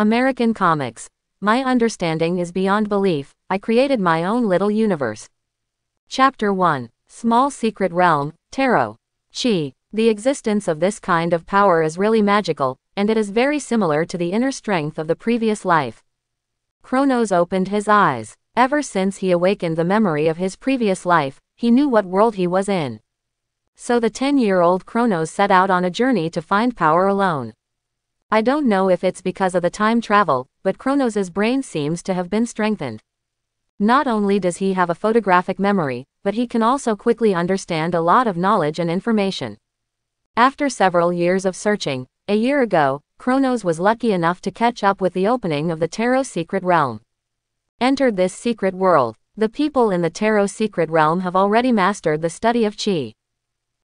American comics. My understanding is beyond belief. I created my own little universe. Chapter 1. Small Secret Realm, Tarot. Qi. The existence of this kind of power is really magical, and it is very similar to the inner strength of the previous life. Kronos opened his eyes. Ever since he awakened the memory of his previous life, he knew what world he was in. So the 10-year-old Kronos set out on a journey to find power alone. I don't know if it's because of the time travel, but Kronos's brain seems to have been strengthened. Not only does he have a photographic memory, but he can also quickly understand a lot of knowledge and information. After several years of searching, a year ago, Kronos was lucky enough to catch up with the opening of the Tarot Secret Realm. Entered this secret world. The people in the Tarot Secret Realm have already mastered the study of Qi.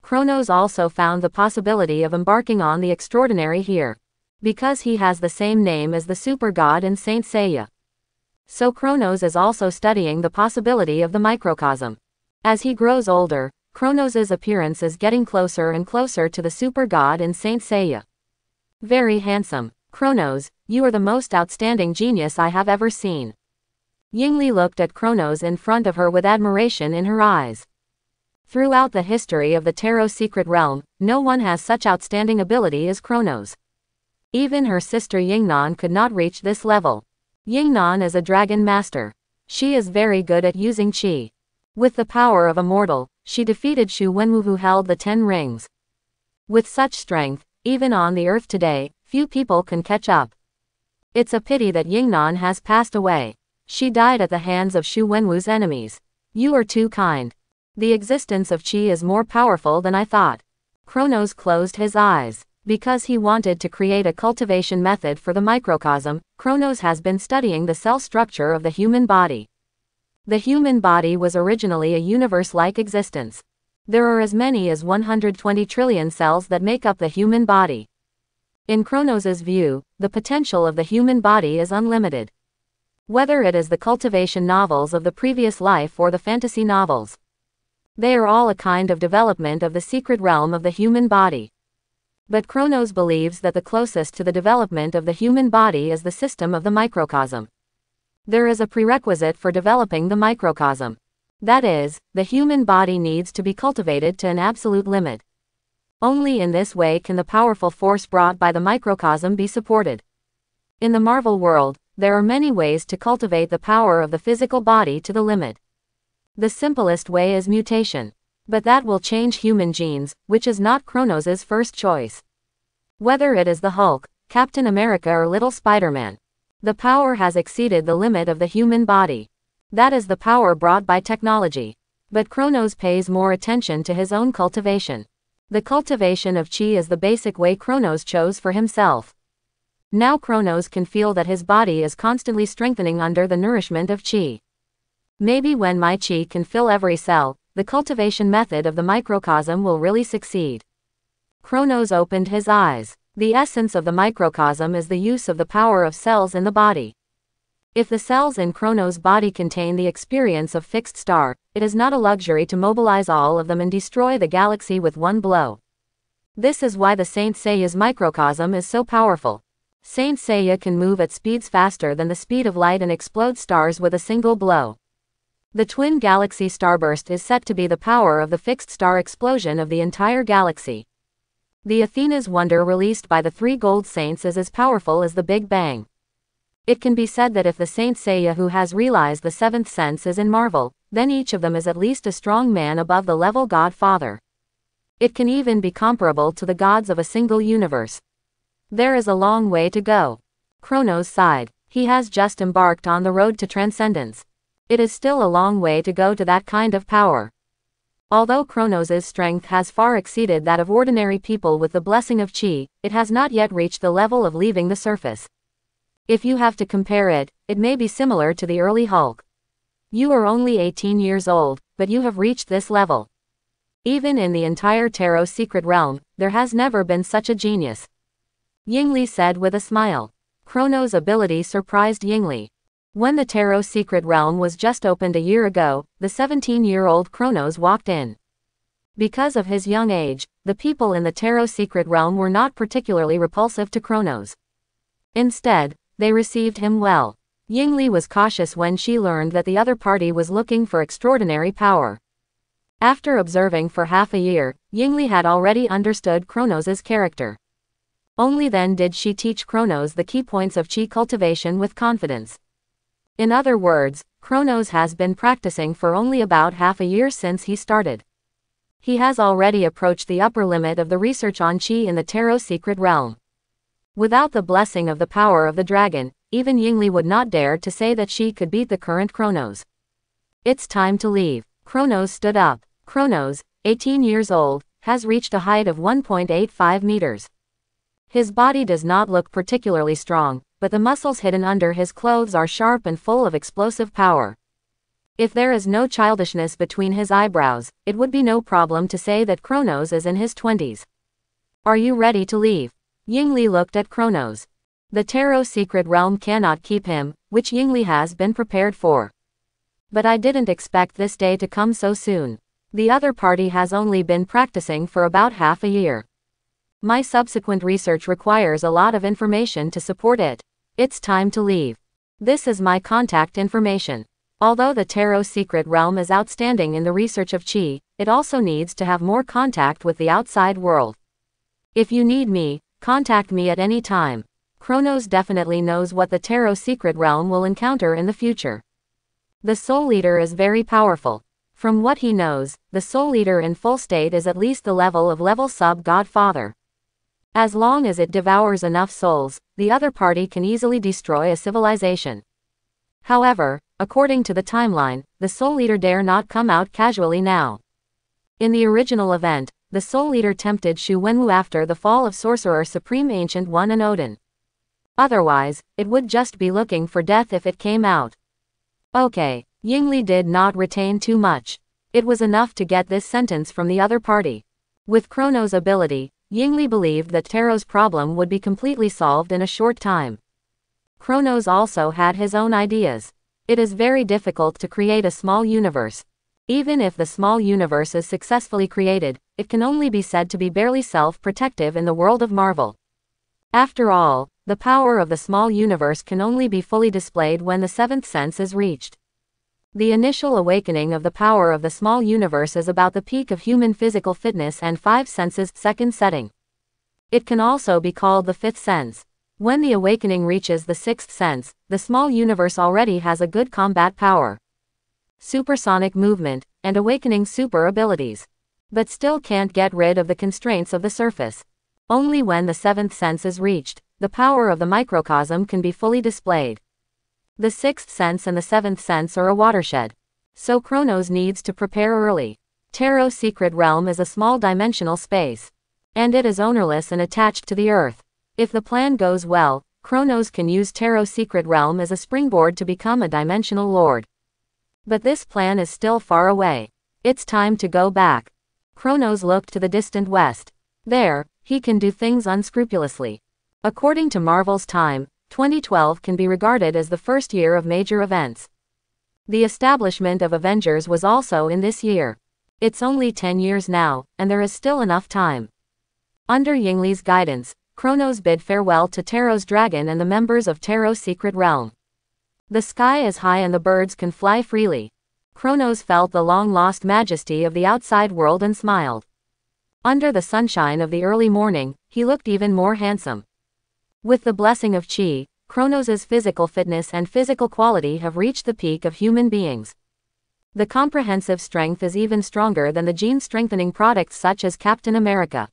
Kronos also found the possibility of embarking on the extraordinary here. Because he has the same name as the super god in Saint Seiya. So Kronos is also studying the possibility of the microcosm. As he grows older, Kronos's appearance is getting closer and closer to the super god in Saint Seiya. Very handsome. Kronos, you are the most outstanding genius I have ever seen. Yingli looked at Kronos in front of her with admiration in her eyes. Throughout the history of the Tarot Secret Realm, no one has such outstanding ability as Kronos. Even her sister Yingnan could not reach this level. Yingnan is a dragon master. She is very good at using Qi. With the power of a mortal, she defeated Xu Wenwu who held the 10 rings. With such strength, even on the earth today, few people can catch up. It's a pity that Yingnan has passed away. She died at the hands of Xu Wenwu's enemies. You are too kind. The existence of Qi is more powerful than I thought. Kronos closed his eyes. Because he wanted to create a cultivation method for the microcosm, Kronos has been studying the cell structure of the human body. The human body was originally a universe-like existence. There are as many as 120 trillion cells that make up the human body. In Kronos's view, the potential of the human body is unlimited. Whether it is the cultivation novels of the previous life or the fantasy novels. They are all a kind of development of the secret realm of the human body. But Kronos believes that the closest to the development of the human body is the system of the microcosm. There is a prerequisite for developing the microcosm. That is, the human body needs to be cultivated to an absolute limit. Only in this way can the powerful force brought by the microcosm be supported. In the Marvel world, there are many ways to cultivate the power of the physical body to the limit. The simplest way is mutation. But that will change human genes, which is not Kronos's first choice. Whether it is the Hulk, Captain America or Little Spider-Man, the power has exceeded the limit of the human body. That is the power brought by technology. But Kronos pays more attention to his own cultivation. The cultivation of Qi is the basic way Kronos chose for himself. Now Kronos can feel that his body is constantly strengthening under the nourishment of Qi. Maybe when my Qi can fill every cell, the cultivation method of the microcosm will really succeed. Kronos opened his eyes. The essence of the microcosm is the use of the power of cells in the body. If the cells in Kronos' body contain the experience of fixed star, it is not a luxury to mobilize all of them and destroy the galaxy with one blow. This is why the Saint Seiya's microcosm is so powerful. Saint Seiya can move at speeds faster than the speed of light and explode stars with a single blow. The twin galaxy starburst is set to be the power of the fixed star explosion of the entire galaxy. The Athena's wonder released by the 3 gold saints is as powerful as the Big Bang. It can be said that if the Saint Seiya who has realized the 7th sense is in Marvel, then each of them is at least a strong man above the level God Father. It can even be comparable to the gods of a single universe. There is a long way to go. Kronos sighed. He has just embarked on the road to transcendence. It is still a long way to go to that kind of power. Although Kronos' strength has far exceeded that of ordinary people with the blessing of Qi, it has not yet reached the level of leaving the surface. If you have to compare it, it may be similar to the early Hulk. You are only 18 years old, but you have reached this level. Even in the entire Tarot Secret Realm, there has never been such a genius. Yingli said with a smile. Kronos' ability surprised Yingli. When the Tarot Secret Realm was just opened a year ago, the 17-year-old Kronos walked in. Because of his young age, the people in the Tarot Secret Realm were not particularly repulsive to Kronos. Instead, They received him well. Yingli was cautious when she learned that the other party was looking for extraordinary power. After observing for half a year, Yingli had already understood Kronos' character. Only then did she teach Kronos the key points of Qi cultivation with confidence. In other words, Kronos has been practicing for only about half a year since he started. He has already approached the upper limit of the research on Qi in the Tarot secret realm. Without the blessing of the power of the dragon, even Yingli would not dare to say that she could beat the current Kronos. It's time to leave. Kronos stood up. Kronos, 18 years old, has reached a height of 1.85 meters. His body does not look particularly strong, but the muscles hidden under his clothes are sharp and full of explosive power. If there is no childishness between his eyebrows, it would be no problem to say that Kronos is in his 20s. Are you ready to leave? Yingli looked at Kronos. The Tarot secret realm cannot keep him, which Yingli has been prepared for. But I didn't expect this day to come so soon. The other party has only been practicing for about half a year. My subsequent research requires a lot of information to support it. It's time to leave. This is my contact information. Although the Tarot secret realm is outstanding in the research of Qi, it also needs to have more contact with the outside world. If you need me, contact me at any time. Kronos definitely knows what the Tarot secret realm will encounter in the future. The Soul Eater is very powerful. From what he knows, the Soul Eater in full state is at least the level of level sub-Godfather. As long as it devours enough souls, the other party can easily destroy a civilization. However, according to the timeline, the Soul Eater dare not come out casually now. In the original event, the Soul Eater tempted Xu Wenwu after the fall of Sorcerer Supreme Ancient One and Odin. Otherwise, it would just be looking for death if it came out. Okay. Yingli did not retain too much. It was enough to get this sentence from the other party. With Kronos' ability, Yingli believed that Tarot's problem would be completely solved in a short time. Kronos also had his own ideas. It is very difficult to create a small universe. Even if the small universe is successfully created, it can only be said to be barely self-protective in the world of Marvel. After all, the power of the small universe can only be fully displayed when the seventh sense is reached. The initial awakening of the power of the small universe is about the peak of human physical fitness and five senses second setting. It can also be called the fifth sense. When the awakening reaches the sixth sense, the small universe already has a good combat power, supersonic movement, and awakening super abilities. But still can't get rid of the constraints of the surface. Only when the seventh sense is reached, the power of the microcosm can be fully displayed. The sixth sense and the seventh sense are a watershed. So Kronos needs to prepare early. Tarot secret realm is a small dimensional space. And it is ownerless and attached to the earth. If the plan goes well, Kronos can use Tarot secret realm as a springboard to become a dimensional lord. But this plan is still far away. It's time to go back. Kronos looked to the distant west. There, he can do things unscrupulously. According to Marvel's time, 2012 can be regarded as the first year of major events. The establishment of Avengers was also in this year. It's only 10 years now, and there is still enough time. Under Yingli's guidance, Kronos bid farewell to Tarot's dragon and the members of Tarot secret realm. The sky is high and the birds can fly freely. Kronos felt the long-lost majesty of the outside world and smiled. Under the sunshine of the early morning, he looked even more handsome. With the blessing of Qi, Kronos' physical fitness and physical quality have reached the peak of human beings. The comprehensive strength is even stronger than the gene-strengthening products such as Captain America.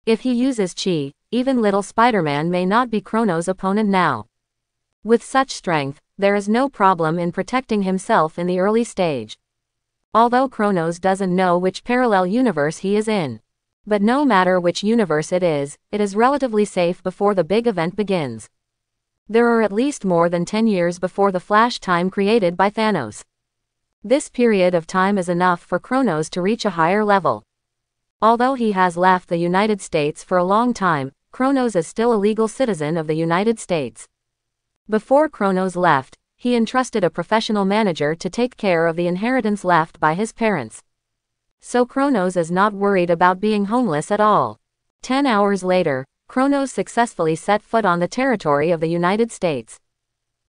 If he uses Qi, even little Spider-Man may not be Kronos' opponent now. With such strength, there is no problem in protecting himself in the early stage. Although Kronos doesn't know which parallel universe he is in. But no matter which universe it is relatively safe before the big event begins. There are at least more than 10 years before the flash time created by Thanos. This period of time is enough for Kronos to reach a higher level. Although he has left the United States for a long time, Kronos is still a legal citizen of the United States. Before Kronos left, he entrusted a professional manager to take care of the inheritance left by his parents. So Kronos is not worried about being homeless at all. 10 hours later, Kronos successfully set foot on the territory of the United States.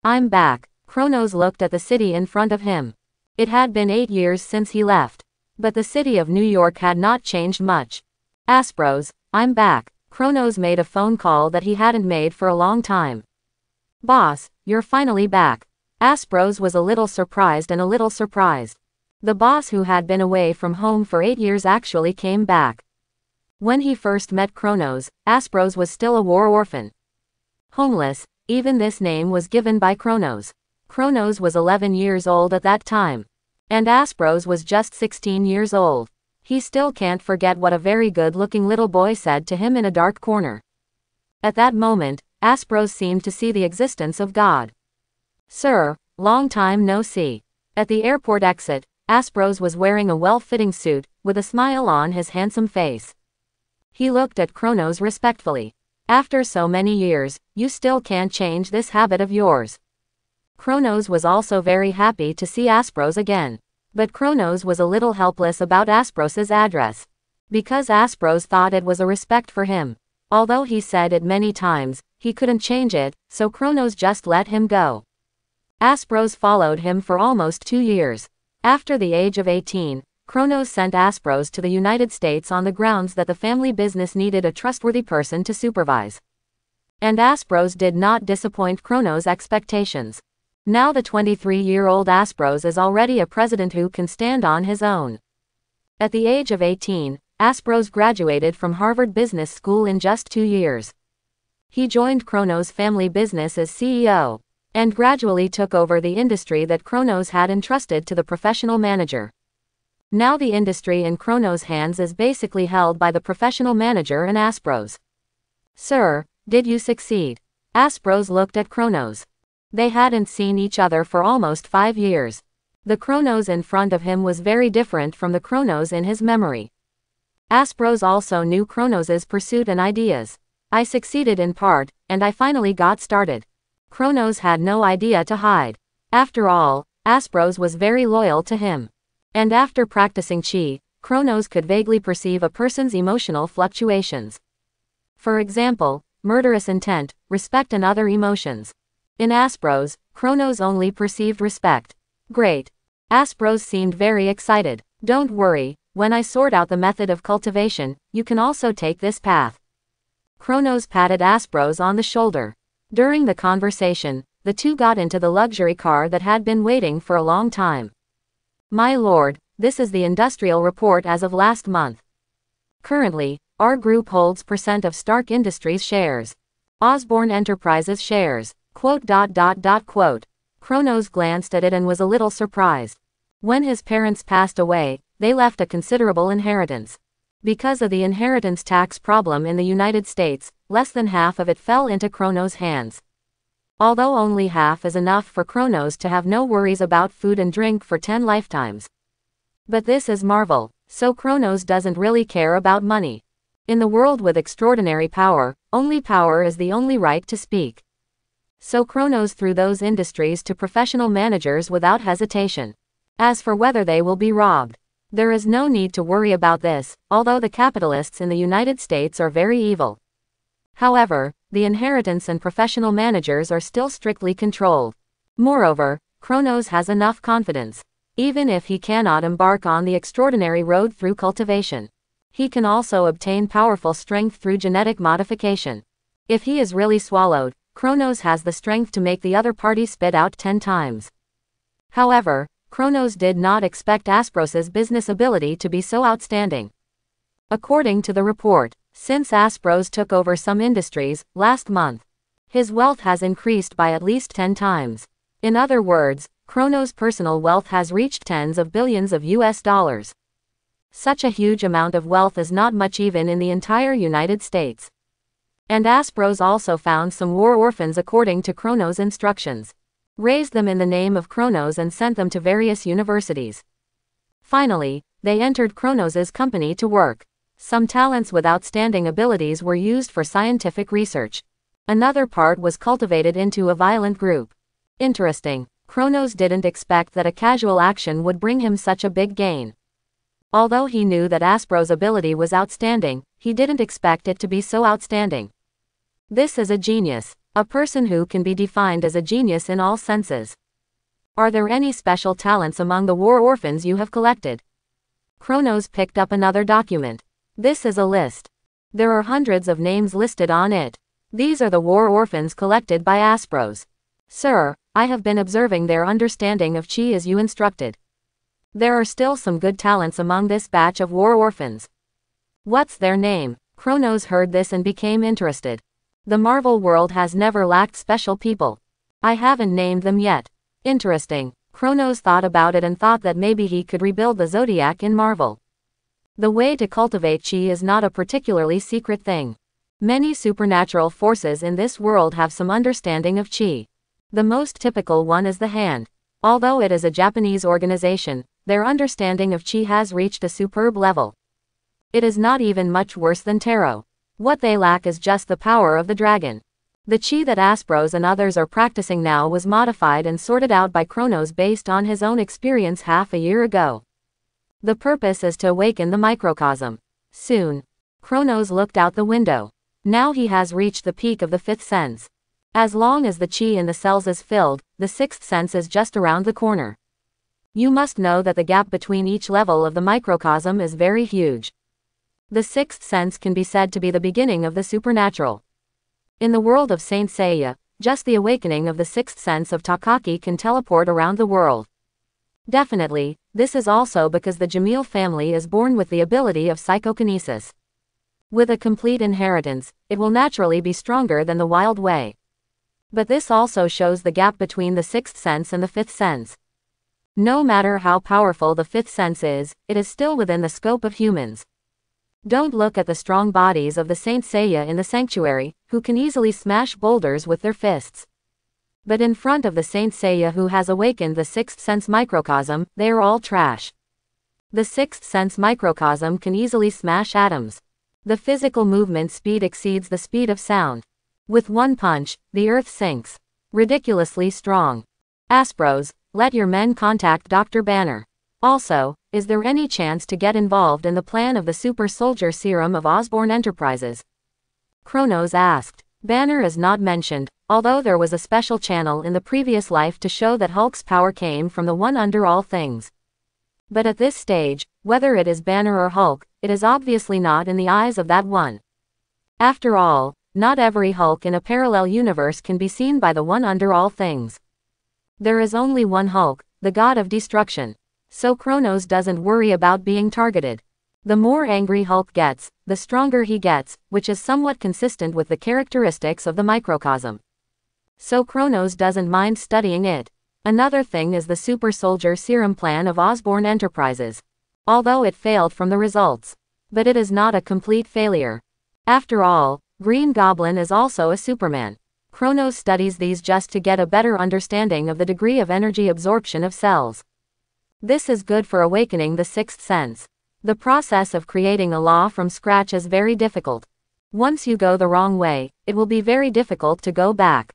I'm back. Kronos looked at the city in front of him. It had been 8 years since he left. But the city of New York had not changed much. Aspros, I'm back. Kronos made a phone call that he hadn't made for a long time. Boss, you're finally back. Aspros was a little surprised and a little surprised. The boss who had been away from home for 8 years actually came back. When he first met Kronos, Aspros was still a war orphan. Homeless, even this name was given by Kronos. Kronos was 11 years old at that time. And Aspros was just 16 years old. He still can't forget what a very good-looking little boy said to him in a dark corner. At that moment, Aspros seemed to see the existence of God. Sir, long time no see. At the airport exit, Aspros was wearing a well-fitting suit, with a smile on his handsome face. He looked at Kronos respectfully. After so many years, you still can't change this habit of yours. Kronos was also very happy to see Aspros again. But Kronos was a little helpless about Aspros's address. Because Aspros thought it was a respect for him. Although he said it many times, he couldn't change it, so Kronos just let him go. Aspros followed him for almost 2 years. After the age of 18, Kronos sent Aspros to the United States on the grounds that the family business needed a trustworthy person to supervise. And Aspros did not disappoint Kronos' expectations. Now the 23-year-old Aspros is already a president who can stand on his own. At the age of 18, Aspros graduated from Harvard Business School in just 2 years. He joined Kronos' family business as CEO, and gradually took over the industry that Kronos had entrusted to the professional manager. Now the industry in Kronos' hands is basically held by the professional manager and Aspros. Sir, did you succeed? Aspros looked at Kronos. They hadn't seen each other for almost 5 years. The Kronos in front of him was very different from the Kronos in his memory. Aspros also knew Kronos' pursuit and ideas. I succeeded in part, and I finally got started. Kronos had no idea to hide. After all, Aspros was very loyal to him. And after practicing Qi, Kronos could vaguely perceive a person's emotional fluctuations. For example, murderous intent, respect and other emotions. In Aspros, Kronos only perceived respect. Great. Aspros seemed very excited. Don't worry, when I sort out the method of cultivation, you can also take this path. Kronos patted Aspros on the shoulder. During the conversation, the two got into the luxury car that had been waiting for a long time. My lord, this is the industrial report as of last month. Currently, our group holds % of Stark Industries shares. Osborne Enterprises shares. ... Kronos glanced at it and was a little surprised. When his parents passed away, they left a considerable inheritance. Because of the inheritance tax problem in the United States, less than half of it fell into Kronos' hands. Although only half is enough for Kronos to have no worries about food and drink for 10 lifetimes. But this is Marvel, so Kronos doesn't really care about money. In the world with extraordinary power, only power is the only right to speak. So Kronos threw those industries to professional managers without hesitation. As for whether they will be robbed, there is no need to worry about this, although the capitalists in the United States are very evil. However, the inheritance and professional managers are still strictly controlled. Moreover, Kronos has enough confidence. Even if he cannot embark on the extraordinary road through cultivation, he can also obtain powerful strength through genetic modification. If he is really swallowed, Kronos has the strength to make the other party spit out 10 times. However, Kronos did not expect Aspros's business ability to be so outstanding. According to the report, since Aspros took over some industries last month, his wealth has increased by at least 10 times. In other words, Kronos' personal wealth has reached tens of billions of US dollars. Such a huge amount of wealth is not much even in the entire United States. And Aspros also found some war orphans according to Kronos' instructions. Raised them in the name of Kronos and sent them to various universities. Finally, they entered Kronos' company to work. Some talents with outstanding abilities were used for scientific research. Another part was cultivated into a violent group. Interesting, Kronos didn't expect that a casual action would bring him such a big gain. Although he knew that Aspros' ability was outstanding, he didn't expect it to be so outstanding. This is a genius. A person who can be defined as a genius in all senses. Are there any special talents among the war orphans you have collected? Kronos picked up another document. This is a list. There are hundreds of names listed on it. These are the war orphans collected by Aspros. Sir, I have been observing their understanding of Qi as you instructed. There are still some good talents among this batch of war orphans. What's their name? Kronos heard this and became interested. The Marvel world has never lacked special people. I haven't named them yet. Interesting. Kronos thought about it and thought that maybe he could rebuild the Zodiac in Marvel. The way to cultivate Qi is not a particularly secret thing. Many supernatural forces in this world have some understanding of Qi. The most typical one is the Hand. Although it is a Japanese organization, their understanding of Qi has reached a superb level. It is not even much worse than Tarot. What they lack is just the power of the dragon. The Qi that Aspros and others are practicing now was modified and sorted out by Kronos based on his own experience half a year ago. The purpose is to awaken the microcosm. Soon. Kronos looked out the window. Now he has reached the peak of the fifth sense. As long as the Qi in the cells is filled, the sixth sense is just around the corner. You must know that the gap between each level of the microcosm is very huge. The sixth sense can be said to be the beginning of the supernatural. In the world of Saint Seiya, just the awakening of the sixth sense of Takaki can teleport around the world. Definitely, this is also because the Jamil family is born with the ability of psychokinesis. With a complete inheritance, it will naturally be stronger than the Wild Way. But this also shows the gap between the sixth sense and the fifth sense. No matter how powerful the fifth sense is, it is still within the scope of humans. Don't look at the strong bodies of the Saint Seiya in the sanctuary, who can easily smash boulders with their fists. But in front of the Saint Seiya who has awakened the sixth sense microcosm, they are all trash. The sixth sense microcosm can easily smash atoms. The physical movement speed exceeds the speed of sound. With one punch, the earth sinks. Ridiculously strong. Aspros, let your men contact Dr. Banner. Also, is there any chance to get involved in the plan of the super soldier serum of Osborn Enterprises? Kronos asked. Banner is not mentioned, although there was a special channel in the previous life to show that Hulk's power came from the one under all things. But at this stage, whether it is Banner or Hulk, it is obviously not in the eyes of that one. After all, not every Hulk in a parallel universe can be seen by the one under all things. There is only one Hulk, the god of destruction. So Kronos doesn't worry about being targeted. The more angry Hulk gets, the stronger he gets, which is somewhat consistent with the characteristics of the microcosm. So Kronos doesn't mind studying it. Another thing is the super soldier serum plan of Osborn Enterprises. Although it failed from the results. But it is not a complete failure. After all, Green Goblin is also a Superman. Kronos studies these just to get a better understanding of the degree of energy absorption of cells. This is good for awakening the sixth sense. The process of creating a law from scratch is very difficult. Once you go the wrong way, it will be very difficult to go back.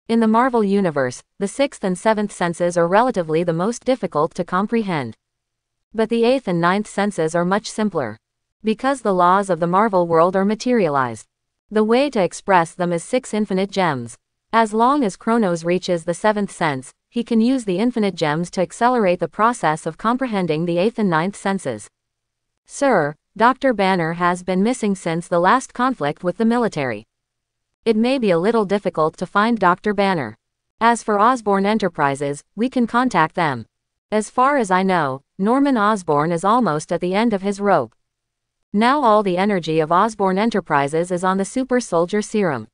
In the Marvel Universe, the sixth and seventh senses are relatively the most difficult to comprehend. But the eighth and ninth senses are much simpler. Because the laws of the Marvel world are materialized. The way to express them is 6 infinite gems. As long as Kronos reaches the seventh sense, he can use the infinite gems to accelerate the process of comprehending the eighth and ninth senses. Sir, Dr. Banner has been missing since the last conflict with the military. It may be a little difficult to find Dr. Banner. As for Osborn Enterprises, we can contact them. As far as I know, Norman Osborn is almost at the end of his rope. Now all the energy of Osborn Enterprises is on the super soldier serum.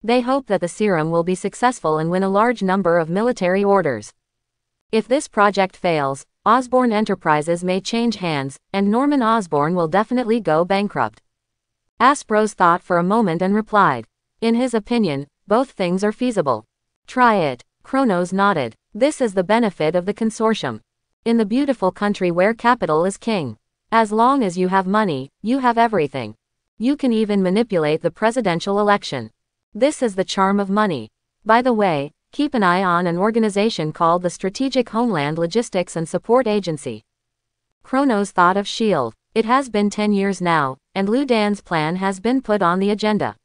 They hope that the serum will be successful and win a large number of military orders. If this project fails, Osborn Enterprises may change hands, and Norman Osborn will definitely go bankrupt. Aspros thought for a moment and replied. In his opinion, both things are feasible. Try it. Kronos nodded. This is the benefit of the consortium. In the beautiful country where capital is king. As long as you have money, you have everything. You can even manipulate the presidential election. This is the charm of money. By the way, keep an eye on an organization called the Strategic Homeland Logistics and Support Agency. Kronos thought of S.H.I.E.L.D. It has been 10 years now, and Lu Dan's plan has been put on the agenda.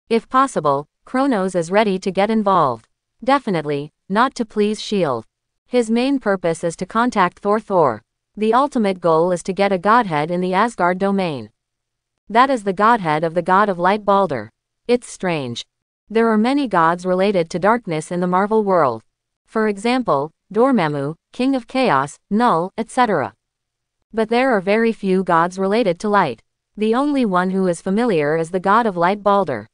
If possible, Kronos is ready to get involved. Definitely, not to please S.H.I.E.L.D. His main purpose is to contact Thor. The ultimate goal is to get a godhead in the Asgard domain. That is the godhead of the god of light Balder. It's strange. There are many gods related to darkness in the Marvel world. For example, Dormammu, King of Chaos, Null, etc. But there are very few gods related to light. The only one who is familiar is the god of light Balder.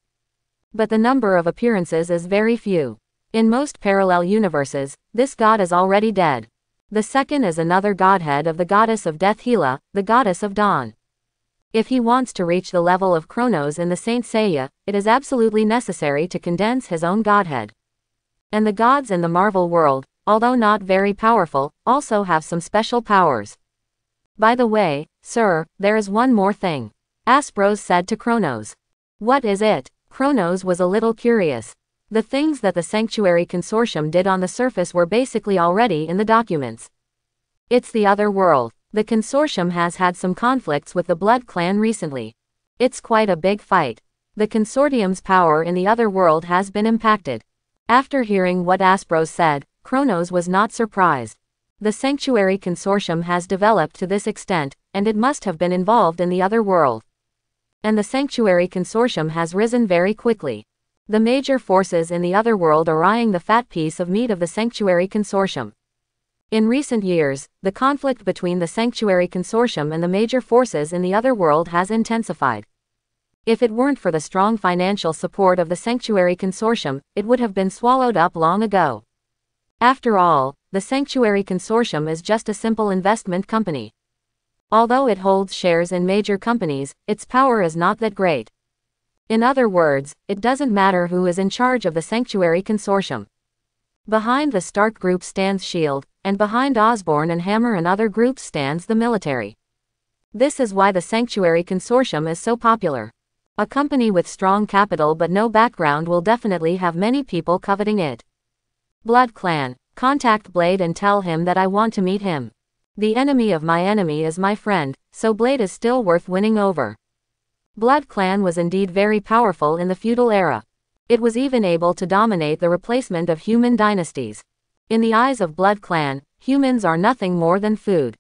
But the number of appearances is very few. In most parallel universes, this god is already dead. The second is another godhead of the goddess of death Hela, the goddess of dawn. If he wants to reach the level of Kronos in the Saint Seiya, it is absolutely necessary to condense his own godhead. And the gods in the Marvel world, although not very powerful, also have some special powers. By the way, sir, there is one more thing. Aspros said to Kronos. What is it? Kronos was a little curious. The things that the Sanctuary Consortium did on the surface were basically already in the documents. It's the other world. The consortium has had some conflicts with the Blood Clan recently. It's quite a big fight. The consortium's power in the other world has been impacted. After hearing what Aspros said, Kronos was not surprised. The Sanctuary Consortium has developed to this extent, and it must have been involved in the other world. And the Sanctuary Consortium has risen very quickly. The major forces in the other world are eyeing the fat piece of meat of the Sanctuary Consortium. In recent years, the conflict between the Sanctuary Consortium and the major forces in the other world has intensified. If it weren't for the strong financial support of the Sanctuary Consortium, it would have been swallowed up long ago. After all, the Sanctuary Consortium is just a simple investment company. Although it holds shares in major companies, its power is not that great. In other words, it doesn't matter who is in charge of the Sanctuary Consortium. Behind the Stark Group stands S.H.I.E.L.D., and behind Osborn and Hammer and other groups stands the military. This is why the Sanctuary Consortium is so popular. A company with strong capital but no background will definitely have many people coveting it. Blood Clan, contact Blade and tell him that I want to meet him. The enemy of my enemy is my friend, so Blade is still worth winning over. Blood Clan was indeed very powerful in the feudal era. It was even able to dominate the replacement of human dynasties. In the eyes of Blood Clan, humans are nothing more than food.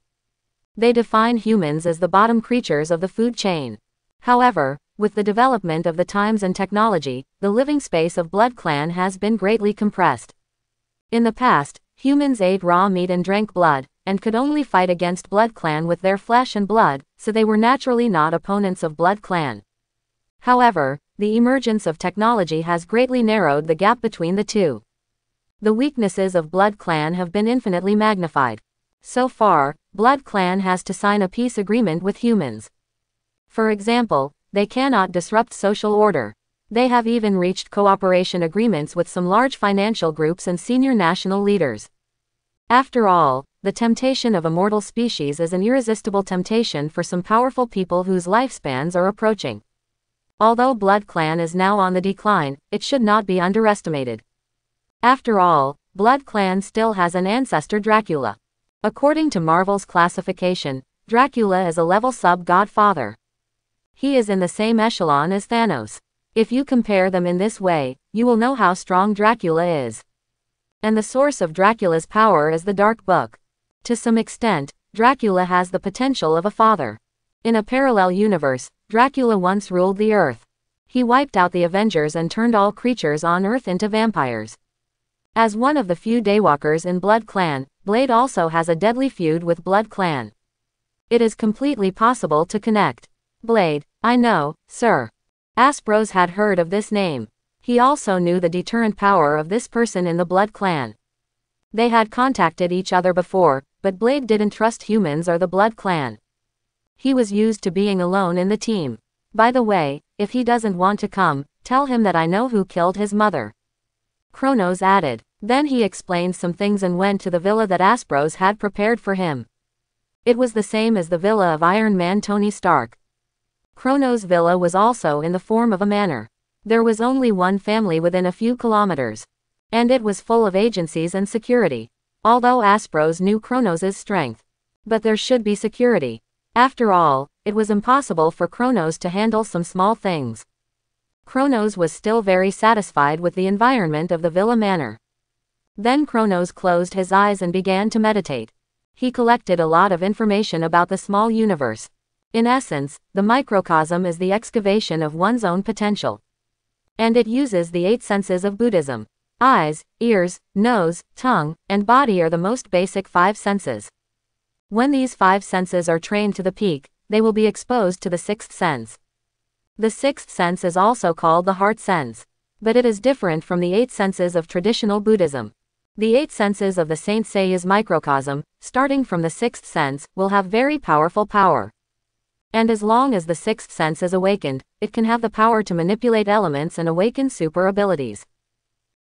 They define humans as the bottom creatures of the food chain. However, with the development of the times and technology, the living space of Blood Clan has been greatly compressed. In the past, humans ate raw meat and drank blood, and could only fight against Blood Clan with their flesh and blood, so they were naturally not opponents of Blood Clan. However, the emergence of technology has greatly narrowed the gap between the two. The weaknesses of Blood Clan have been infinitely magnified. So far, Blood Clan has to sign a peace agreement with humans. For example, they cannot disrupt social order. They have even reached cooperation agreements with some large financial groups and senior national leaders. After all, the temptation of immortal species is an irresistible temptation for some powerful people whose lifespans are approaching. Although Blood Clan is now on the decline, it should not be underestimated. After all, Blood Clan still has an ancestor Dracula. According to Marvel's classification, Dracula is a level sub-godfather. He is in the same echelon as Thanos. If you compare them in this way, you will know how strong Dracula is. And the source of Dracula's power is the Dark Book. To some extent, Dracula has the potential of a father. In a parallel universe, Dracula once ruled the Earth. He wiped out the Avengers and turned all creatures on Earth into vampires. As one of the few Daywalkers in Blood Clan, Blade also has a deadly feud with Blood Clan. It is completely possible to connect. Blade, I know, sir. Aspros had heard of this name. He also knew the deterrent power of this person in the Blood Clan. They had contacted each other before, but Blade didn't trust humans or the Blood Clan. He was used to being alone in the team. By the way, if he doesn't want to come, tell him that I know who killed his mother. Kronos added. Then he explained some things and went to the villa that Aspros had prepared for him. It was the same as the villa of Iron Man Tony Stark. Kronos' villa was also in the form of a manor. There was only one family within a few kilometers. And it was full of agencies and security. Although Aspros knew Kronos' strength. But there should be security. After all, it was impossible for Kronos to handle some small things. Kronos was still very satisfied with the environment of the Villa Manor. Then Kronos closed his eyes and began to meditate. He collected a lot of information about the small universe. In essence, the microcosm is the excavation of one's own potential. And it uses the 8 senses of Buddhism. Eyes, ears, nose, tongue, and body are the most basic 5 senses. When these 5 senses are trained to the peak, they will be exposed to the 6th sense. The 6th sense is also called the heart sense. But it is different from the 8 senses of traditional Buddhism. The 8 senses of the Saint Seiya's microcosm, starting from the 6th sense, will have very powerful power. And as long as the 6th sense is awakened, it can have the power to manipulate elements and awaken super abilities.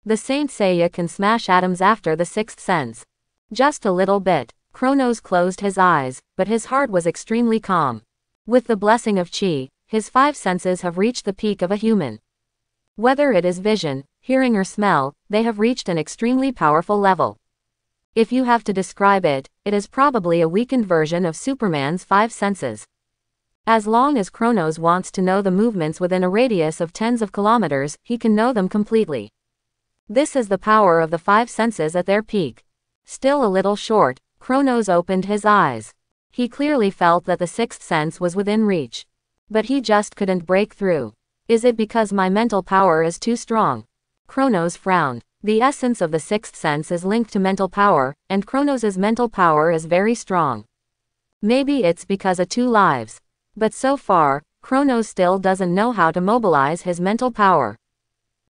The Saint Seiya can smash atoms after the 6th sense. Just a little bit. Kronos closed his eyes, but his heart was extremely calm. With the blessing of Qi, his 5 senses have reached the peak of a human. Whether it is vision, hearing or smell, they have reached an extremely powerful level. If you have to describe it, it is probably a weakened version of Superman's 5 senses. As long as Kronos wants to know the movements within a radius of tens of kilometers, he can know them completely. This is the power of the 5 senses at their peak. Still a little short, Kronos opened his eyes. He clearly felt that the 6th sense was within reach. But he just couldn't break through. Is it because my mental power is too strong? Kronos frowned. The essence of the 6th sense is linked to mental power, and Kronos's mental power is very strong. Maybe it's because of 2 lives. But so far, Kronos still doesn't know how to mobilize his mental power.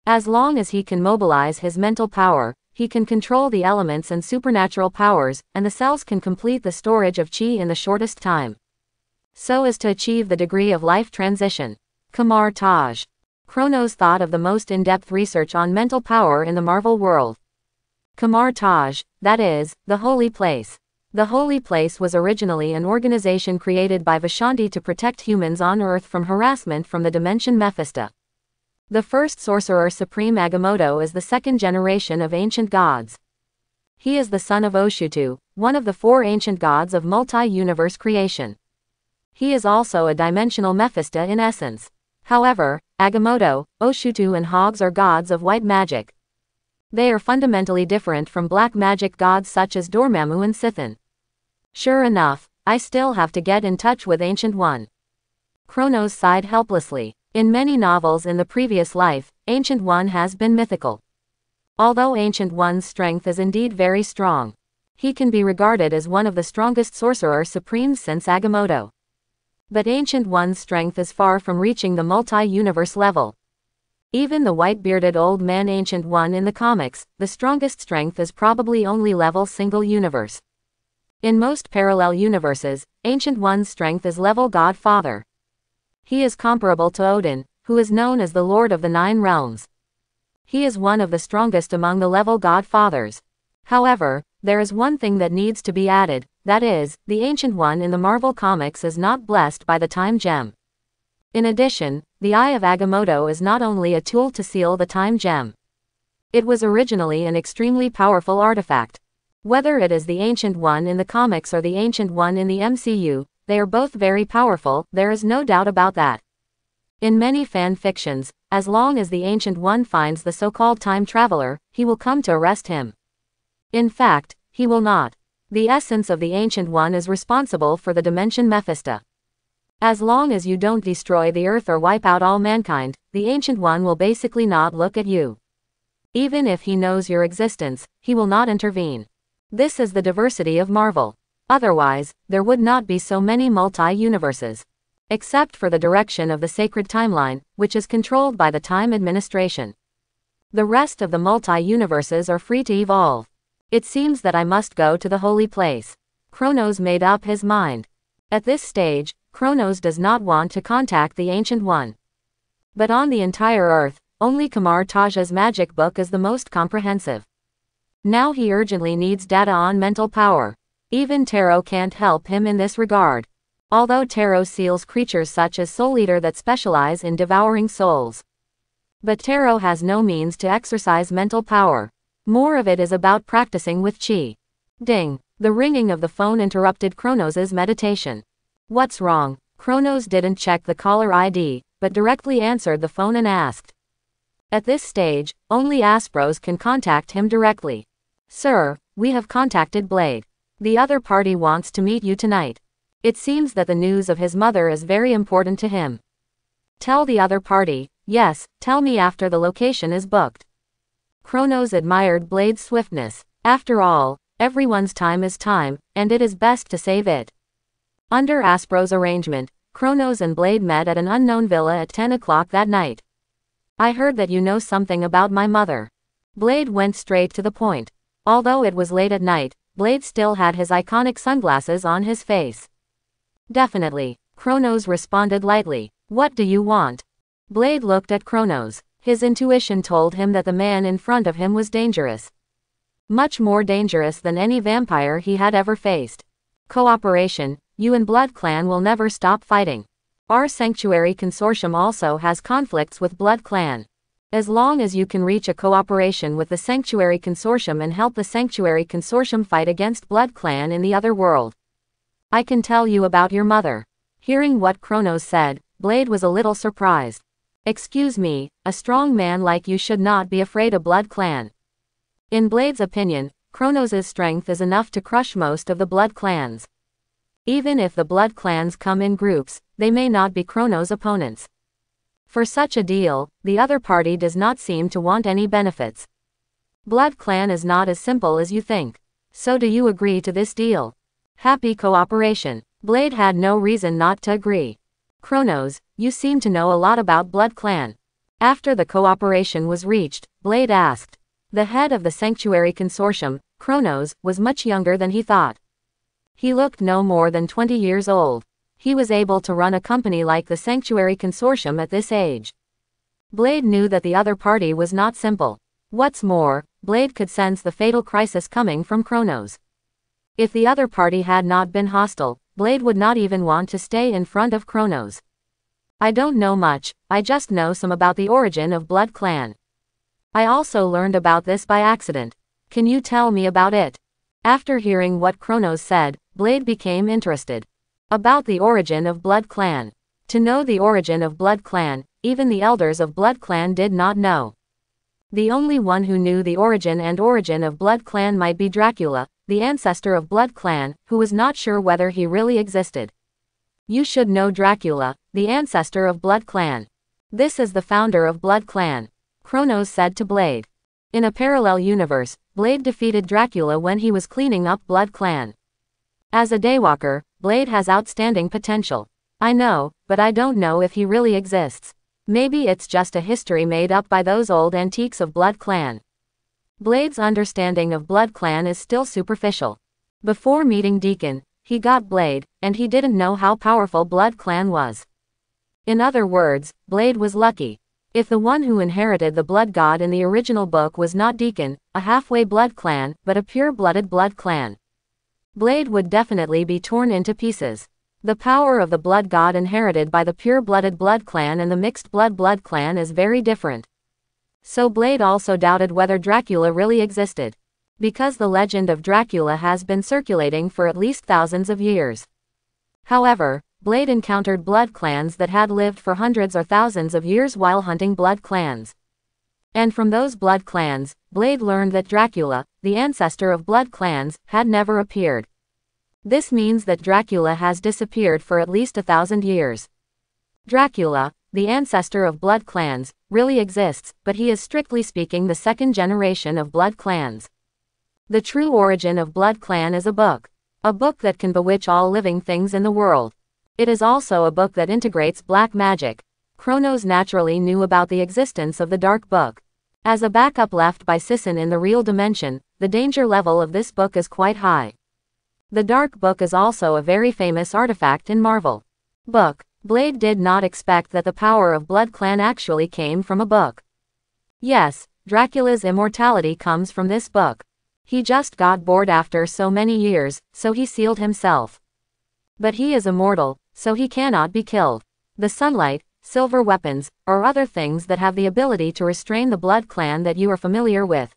As long as he can mobilize his mental power, he can control the elements and supernatural powers, and the cells can complete the storage of Qi in the shortest time, so as to achieve the degree of life transition. Kamar Taj. Kronos thought of the most in-depth research on mental power in the Marvel world. Kamar Taj, that is, the Holy Place. The Holy Place was originally an organization created by Vishanti to protect humans on Earth from harassment from the dimension Mephisto. The first sorcerer supreme Agamotto is the 2nd generation of ancient gods. He is the son of Oshutu, one of the 4 ancient gods of multi-universe creation. He is also a dimensional Mephisto in essence. However, Agamotto, Oshutu and Hogs are gods of white magic. They are fundamentally different from black magic gods such as Dormammu and Sithin. Sure enough, I still have to get in touch with Ancient One. Kronos sighed helplessly. In many novels in the previous life, Ancient One has been mythical. Although Ancient One's strength is indeed very strong, he can be regarded as one of the strongest sorcerer supremes since Agamotto. But Ancient One's strength is far from reaching the multi-universe level. Even the white-bearded old man Ancient One in the comics, the strongest strength is probably only level single universe. In most parallel universes, Ancient One's strength is level Godfather. He is comparable to Odin, who is known as the Lord of the 9 Realms. He is one of the strongest among the level Godfathers. However, there is one thing that needs to be added, that is, the Ancient One in the Marvel Comics is not blessed by the Time Gem. In addition, the Eye of Agamotto is not only a tool to seal the Time Gem. It was originally an extremely powerful artifact. Whether it is the Ancient One in the comics or the Ancient One in the MCU, they are both very powerful, there is no doubt about that. In many fan fictions, as long as the Ancient One finds the so-called time traveler, he will come to arrest him. In fact, he will not. The essence of the Ancient One is responsible for the dimension Mephisto. As long as you don't destroy the Earth or wipe out all mankind, the Ancient One will basically not look at you. Even if he knows your existence, he will not intervene. This is the diversity of Marvel. Otherwise, there would not be so many multi-universes. Except for the direction of the sacred timeline, which is controlled by the Time Administration. The rest of the multi-universes are free to evolve. It seems that I must go to the Holy Place. Kronos made up his mind. At this stage, Kronos does not want to contact the Ancient One. But on the entire Earth, only Kamar Taj's magic book is the most comprehensive. Now he urgently needs data on mental power. Even Tarot can't help him in this regard. Although Tarot seals creatures such as Soul Eater that specialize in devouring souls. But Tarot has no means to exercise mental power. More of it is about practicing with Qi. Ding! The ringing of the phone interrupted Kronos's meditation. What's wrong? Kronos didn't check the caller ID, but directly answered the phone and asked. At this stage, only Aspros can contact him directly. Sir, we have contacted Blade. The other party wants to meet you tonight. It seems that the news of his mother is very important to him. Tell the other party, yes, tell me after the location is booked. Kronos admired Blade's swiftness. After all, everyone's time is time, and it is best to save it. Under Aspro's arrangement, Kronos and Blade met at an unknown villa at 10 o'clock that night. I heard that you know something about my mother. Blade went straight to the point. Although it was late at night, Blade still had his iconic sunglasses on his face. Definitely, Kronos responded lightly. What do you want? Blade looked at Kronos. His intuition told him that the man in front of him was dangerous. Much more dangerous than any vampire he had ever faced. Cooperation, you and Blood Clan will never stop fighting. Our Sanctuary Consortium also has conflicts with Blood Clan. As long as you can reach a cooperation with the Sanctuary Consortium and help the Sanctuary Consortium fight against Blood Clan in the other world. I can tell you about your mother. Hearing what Kronos said, Blade was a little surprised. Excuse me, a strong man like you should not be afraid of Blood Clan. In Blade's opinion, Kronos' strength is enough to crush most of the Blood Clans. Even if the Blood Clans come in groups, they may not be Kronos' opponents. For such a deal, the other party does not seem to want any benefits. Blood Clan is not as simple as you think. So do you agree to this deal? Happy cooperation. Blade had no reason not to agree. Kronos, you seem to know a lot about Blood Clan. After the cooperation was reached, Blade asked. The head of the Sanctuary Consortium, Kronos, was much younger than he thought. He looked no more than 20 years old. He was able to run a company like the Sanctuary Consortium at this age. Blade knew that the other party was not simple. What's more, Blade could sense the fatal crisis coming from Kronos. If the other party had not been hostile, Blade would not even want to stay in front of Kronos. I don't know much, I just know some about the origin of Blood Clan. I also learned about this by accident. Can you tell me about it? After hearing what Kronos said, Blade became interested. About the origin of Blood Clan. To know the origin of Blood Clan, even the elders of Blood Clan did not know. The only one who knew the origin of Blood Clan might be Dracula, the ancestor of Blood Clan, who was not sure whether he really existed. You should know Dracula, the ancestor of Blood Clan. This is the founder of Blood Clan. Kronos said to Blade. In a parallel universe, Blade defeated Dracula when he was cleaning up Blood Clan. As a Daywalker, Blade has outstanding potential. I know, but I don't know if he really exists. Maybe it's just a history made up by those old antiques of Blood Clan. Blade's understanding of Blood Clan is still superficial. Before meeting Deacon, he got Blade, and he didn't know how powerful Blood Clan was. In other words, Blade was lucky. If the one who inherited the Blood God in the original book was not Deacon, a halfway Blood Clan, but a pure-blooded Blood Clan, Blade would definitely be torn into pieces. The power of the Blood God inherited by the pure-blooded Blood Clan and the mixed-blood Blood Clan is very different. So Blade also doubted whether Dracula really existed. Because the legend of Dracula has been circulating for at least thousands of years. However, Blade encountered Blood Clans that had lived for hundreds or thousands of years while hunting Blood Clans. And from those Blood Clans, Blade learned that Dracula, the ancestor of Blood Clans, had never appeared. This means that Dracula has disappeared for at least 1,000 years. Dracula, the ancestor of Blood Clans, really exists, but he is strictly speaking the second generation of Blood Clans. The true origin of Blood Clan is a book that can bewitch all living things in the world. It is also a book that integrates black magic. Kronos naturally knew about the existence of the Dark Book. As a backup left by Sisson in the real dimension, the danger level of this book is quite high. The Dark Book is also a very famous artifact in Marvel. Book. Blade did not expect that the power of Blood Clan actually came from a book. Yes, Dracula's immortality comes from this book. He just got bored after so many years, so he sealed himself. But he is immortal, so he cannot be killed. The sunlight, silver weapons, or other things that have the ability to restrain the Blood Clan that you are familiar with.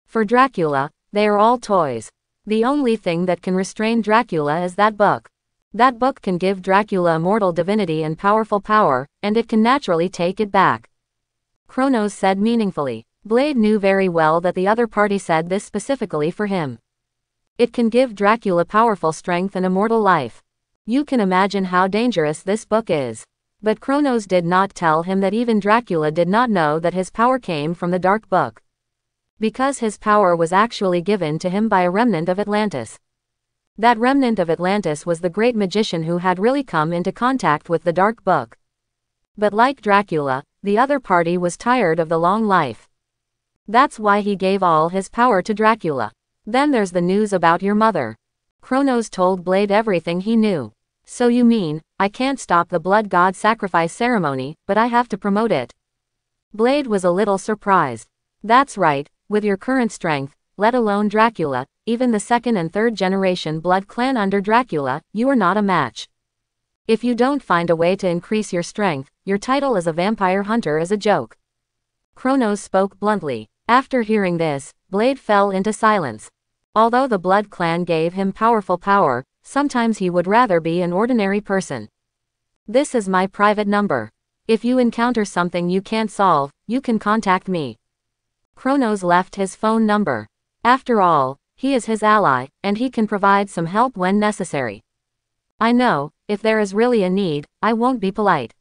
For Dracula, they are all toys. The only thing that can restrain Dracula is that book. That book can give Dracula immortal divinity and powerful power, and it can naturally take it back. Kronos said meaningfully. Blade knew very well that the other party said this specifically for him. It can give Dracula powerful strength and immortal life. You can imagine how dangerous this book is. But Kronos did not tell him that even Dracula did not know that his power came from the Dark Book. Because his power was actually given to him by a remnant of Atlantis. That remnant of Atlantis was the great magician who had really come into contact with the Dark Book. But like Dracula, the other party was tired of the long life. That's why he gave all his power to Dracula. Then there's the news about your mother. Kronos told Blade everything he knew. So you mean, I can't stop the blood god sacrifice ceremony, but I have to promote it? Blade was a little surprised. That's right, with your current strength, let alone Dracula, even the second and third generation blood clan under Dracula, you are not a match. If you don't find a way to increase your strength, your title as a vampire hunter is a joke. Kronos spoke bluntly. After hearing this, Blade fell into silence. Although the blood clan gave him powerful power, sometimes he would rather be an ordinary person. This is my private number. If you encounter something you can't solve, you can contact me. Kronos left his phone number. After all, he is his ally, and he can provide some help when necessary. I know, if there is really a need, I won't be polite.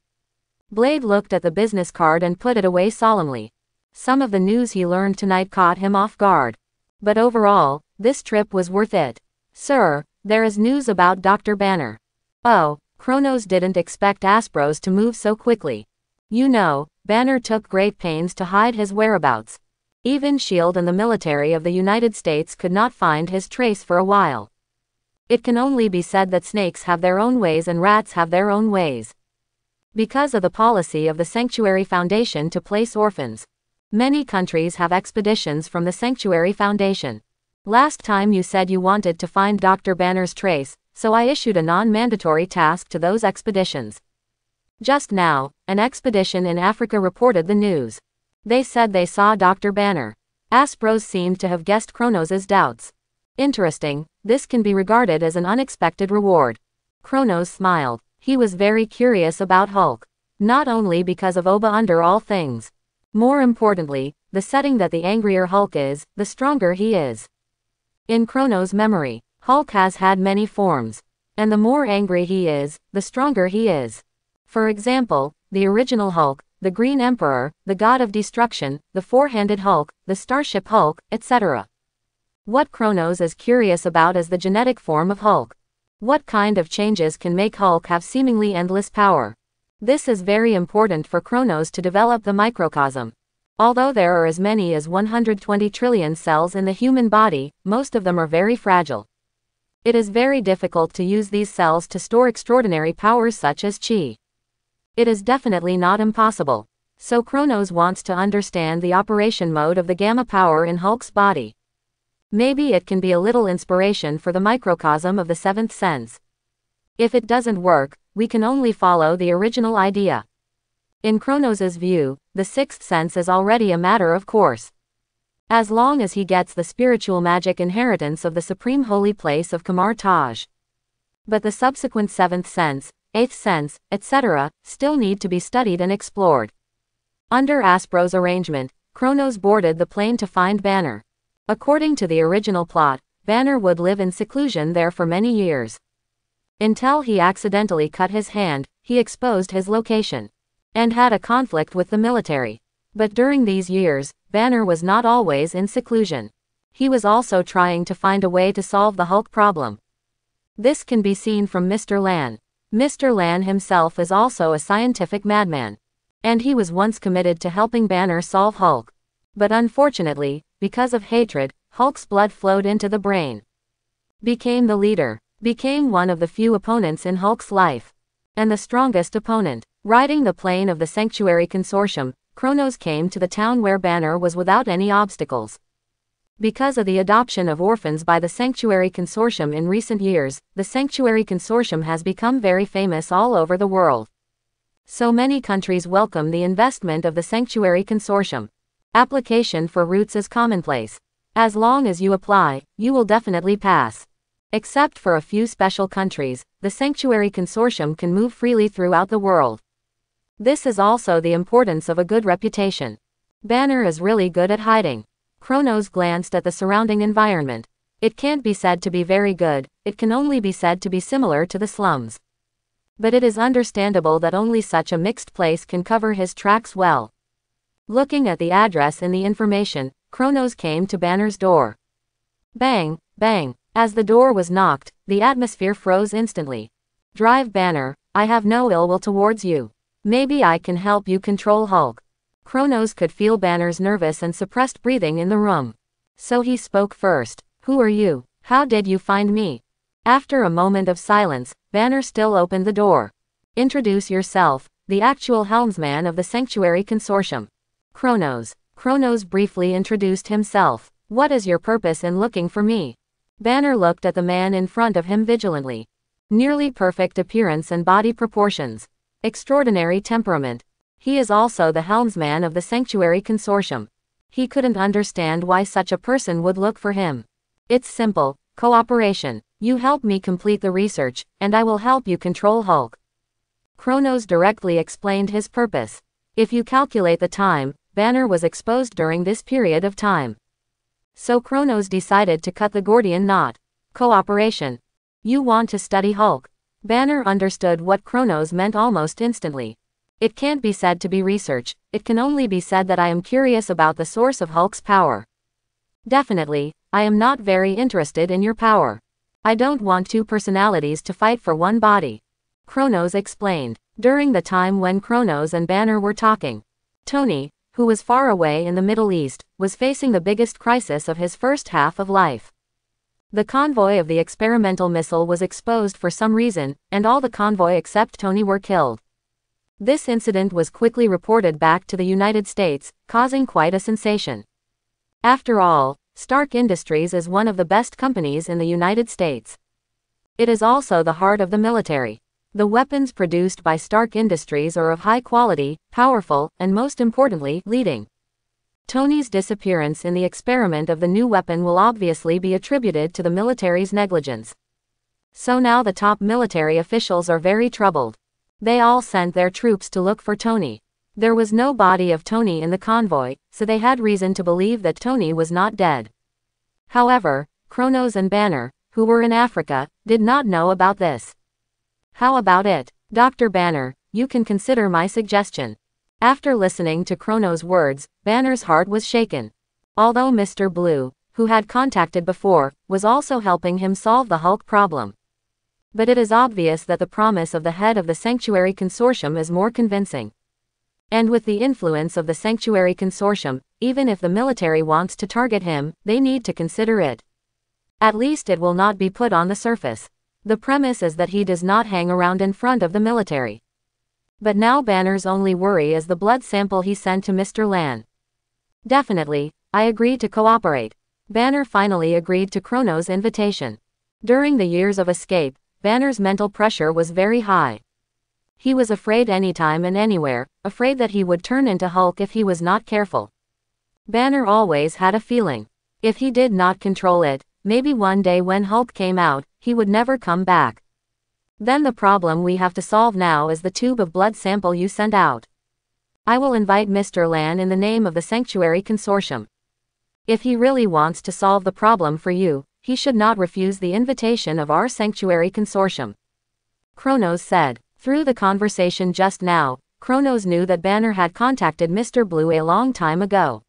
Blade looked at the business card and put it away solemnly. Some of the news he learned tonight caught him off guard. But overall, this trip was worth it. Sir, there is news about Dr. Banner. Oh, Kronos didn't expect Aspros to move so quickly. You know, Banner took great pains to hide his whereabouts. Even S.H.I.E.L.D. and the military of the United States could not find his trace for a while. It can only be said that snakes have their own ways and rats have their own ways. Because of the policy of the Sanctuary Foundation to place orphans, many countries have expeditions from the Sanctuary Foundation. Last time you said you wanted to find Dr. Banner's trace, so I issued a non-mandatory task to those expeditions. Just now, an expedition in Africa reported the news. They said they saw Dr. Banner. Aspros seemed to have guessed Kronos' doubts. Interesting, this can be regarded as an unexpected reward. Kronos smiled. He was very curious about Hulk. Not only because of Oba under all things. More importantly, the setting that the angrier Hulk is, the stronger he is. In Kronos' memory, Hulk has had many forms. And the more angry he is, the stronger he is. For example, the original Hulk, the Green Emperor, the God of Destruction, the Four-Handed Hulk, the Starship Hulk, etc. What Kronos is curious about is the genetic form of Hulk. What kind of changes can make Hulk have seemingly endless power? This is very important for Kronos to develop the microcosm. Although there are as many as 120 trillion cells in the human body, most of them are very fragile. It is very difficult to use these cells to store extraordinary powers such as chi. It is definitely not impossible. So Kronos wants to understand the operation mode of the gamma power in Hulk's body. Maybe it can be a little inspiration for the microcosm of the seventh sense. If it doesn't work, we can only follow the original idea. In Kronos' view, the sixth sense is already a matter of course. As long as he gets the spiritual magic inheritance of the supreme holy place of Kamar Taj. But the subsequent seventh sense, eighth sense, etc., still need to be studied and explored. Under Aspros' arrangement, Kronos boarded the plane to find Banner. According to the original plot, Banner would live in seclusion there for many years. Until he accidentally cut his hand, he exposed his location. And had a conflict with the military. But during these years, Banner was not always in seclusion. He was also trying to find a way to solve the Hulk problem. This can be seen from Mr. Lan. Mr. Lan himself is also a scientific madman. And he was once committed to helping Banner solve Hulk. But unfortunately, because of hatred, Hulk's blood flowed into the brain. Became the leader. Became one of the few opponents in Hulk's life. And the strongest opponent. Riding the plane of the Sanctuary Consortium, Kronos came to the town where Banner was without any obstacles. Because of the adoption of orphans by the Sanctuary Consortium in recent years, the Sanctuary Consortium has become very famous all over the world. So many countries welcome the investment of the Sanctuary Consortium. Application for roots is commonplace. As long as you apply, you will definitely pass. Except for a few special countries, the Sanctuary Consortium can move freely throughout the world. This is also the importance of a good reputation. Banner is really good at hiding. Kronos glanced at the surrounding environment. It can't be said to be very good, it can only be said to be similar to the slums. But it is understandable that only such a mixed place can cover his tracks well. Looking at the address in the information, Kronos came to Banner's door. Bang, bang. As the door was knocked, the atmosphere froze instantly. Drive, Banner, I have no ill will towards you. Maybe I can help you control Hulk. Kronos could feel Banner's nervous and suppressed breathing in the room. So he spoke first. Who are you? How did you find me? After a moment of silence, Banner still opened the door. Introduce yourself, the actual helmsman of the Sanctuary Consortium. Kronos. Kronos briefly introduced himself. What is your purpose in looking for me? Banner looked at the man in front of him vigilantly. Nearly perfect appearance and body proportions. Extraordinary temperament. He is also the helmsman of the Sanctuary Consortium. He couldn't understand why such a person would look for him. It's simple, cooperation. You help me complete the research, and I will help you control Hulk. Kronos directly explained his purpose. If you calculate the time, Banner was exposed during this period of time. So Kronos decided to cut the Gordian knot. Cooperation. You want to study Hulk. Banner understood what Kronos meant almost instantly. It can't be said to be research, it can only be said that I am curious about the source of Hulk's power. Definitely, I am not very interested in your power. I don't want two personalities to fight for one body. Kronos explained. During the time when Kronos and Banner were talking, Tony, who was far away in the Middle East, was facing the biggest crisis of his first half of life. The convoy of the experimental missile was exposed for some reason, and all the convoy except Tony were killed. This incident was quickly reported back to the United States, causing quite a sensation. After all, Stark Industries is one of the best companies in the United States. It is also the heart of the military. The weapons produced by Stark Industries are of high quality, powerful, and most importantly, leading. Tony's disappearance in the experiment of the new weapon will obviously be attributed to the military's negligence. So now the top military officials are very troubled. They all sent their troops to look for Tony. There was no body of Tony in the convoy, so they had reason to believe that Tony was not dead. However, Kronos and Banner, who were in Africa, did not know about this. How about it, Dr. Banner, you can consider my suggestion. After listening to Kronos' words, Banner's heart was shaken. Although Mr. Blue, who had contacted before, was also helping him solve the Hulk problem. But it is obvious that the promise of the head of the Sanctuary Consortium is more convincing. And with the influence of the Sanctuary Consortium, even if the military wants to target him, they need to consider it. At least it will not be put on the surface. The premise is that he does not hang around in front of the military. But now Banner's only worry is the blood sample he sent to Mr. Lan. Definitely, I agree to cooperate. Banner finally agreed to Kronos' invitation. During the years of escape, Banner's mental pressure was very high. He was afraid anytime and anywhere, afraid that he would turn into Hulk if he was not careful. Banner always had a feeling. If he did not control it, maybe one day when Hulk came out, he would never come back. Then the problem we have to solve now is the tube of blood sample you sent out. I will invite Mr. Lan in the name of the Sanctuary Consortium. If he really wants to solve the problem for you, he should not refuse the invitation of our Sanctuary Consortium. Kronos said. Through the conversation just now, Kronos knew that Banner had contacted Mr. Blue a long time ago.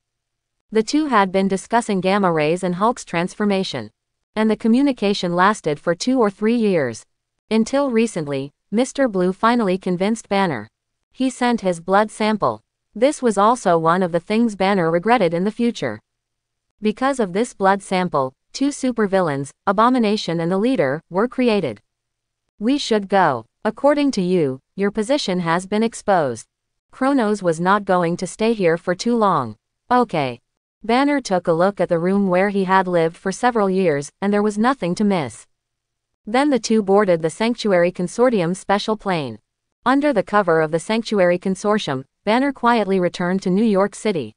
The two had been discussing gamma rays and Hulk's transformation. And the communication lasted for 2 or 3 years. Until recently, Mr. Blue finally convinced Banner. He sent his blood sample. This was also one of the things Banner regretted in the future. Because of this blood sample, 2 supervillains, Abomination and the Leader, were created. We should go. According to you, your position has been exposed. Kronos was not going to stay here for too long. Okay. Banner took a look at the room where he had lived for several years, and there was nothing to miss. Then the two boarded the Sanctuary Consortium's special plane. Under the cover of the Sanctuary Consortium, Banner quietly returned to New York City.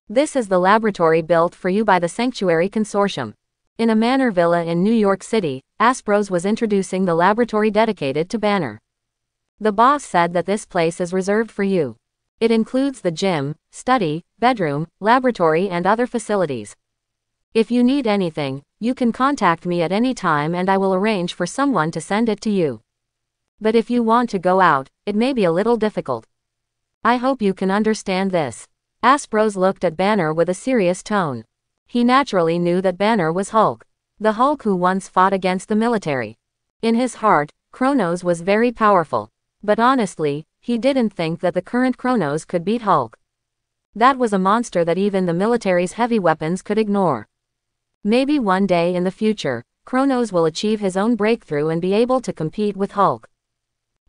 This is the laboratory built for you by the Sanctuary Consortium. In a Manor Villa in New York City, Asprose was introducing the laboratory dedicated to Banner. The boss said that this place is reserved for you. It includes the gym, study, bedroom, laboratory and other facilities. If you need anything, you can contact me at any time and I will arrange for someone to send it to you. But if you want to go out, it may be a little difficult. I hope you can understand this. Asprose looked at Banner with a serious tone. He naturally knew that Banner was Hulk. The Hulk who once fought against the military. In his heart, Kronos was very powerful. But honestly, he didn't think that the current Kronos could beat Hulk. That was a monster that even the military's heavy weapons could ignore. Maybe one day in the future, Kronos will achieve his own breakthrough and be able to compete with Hulk.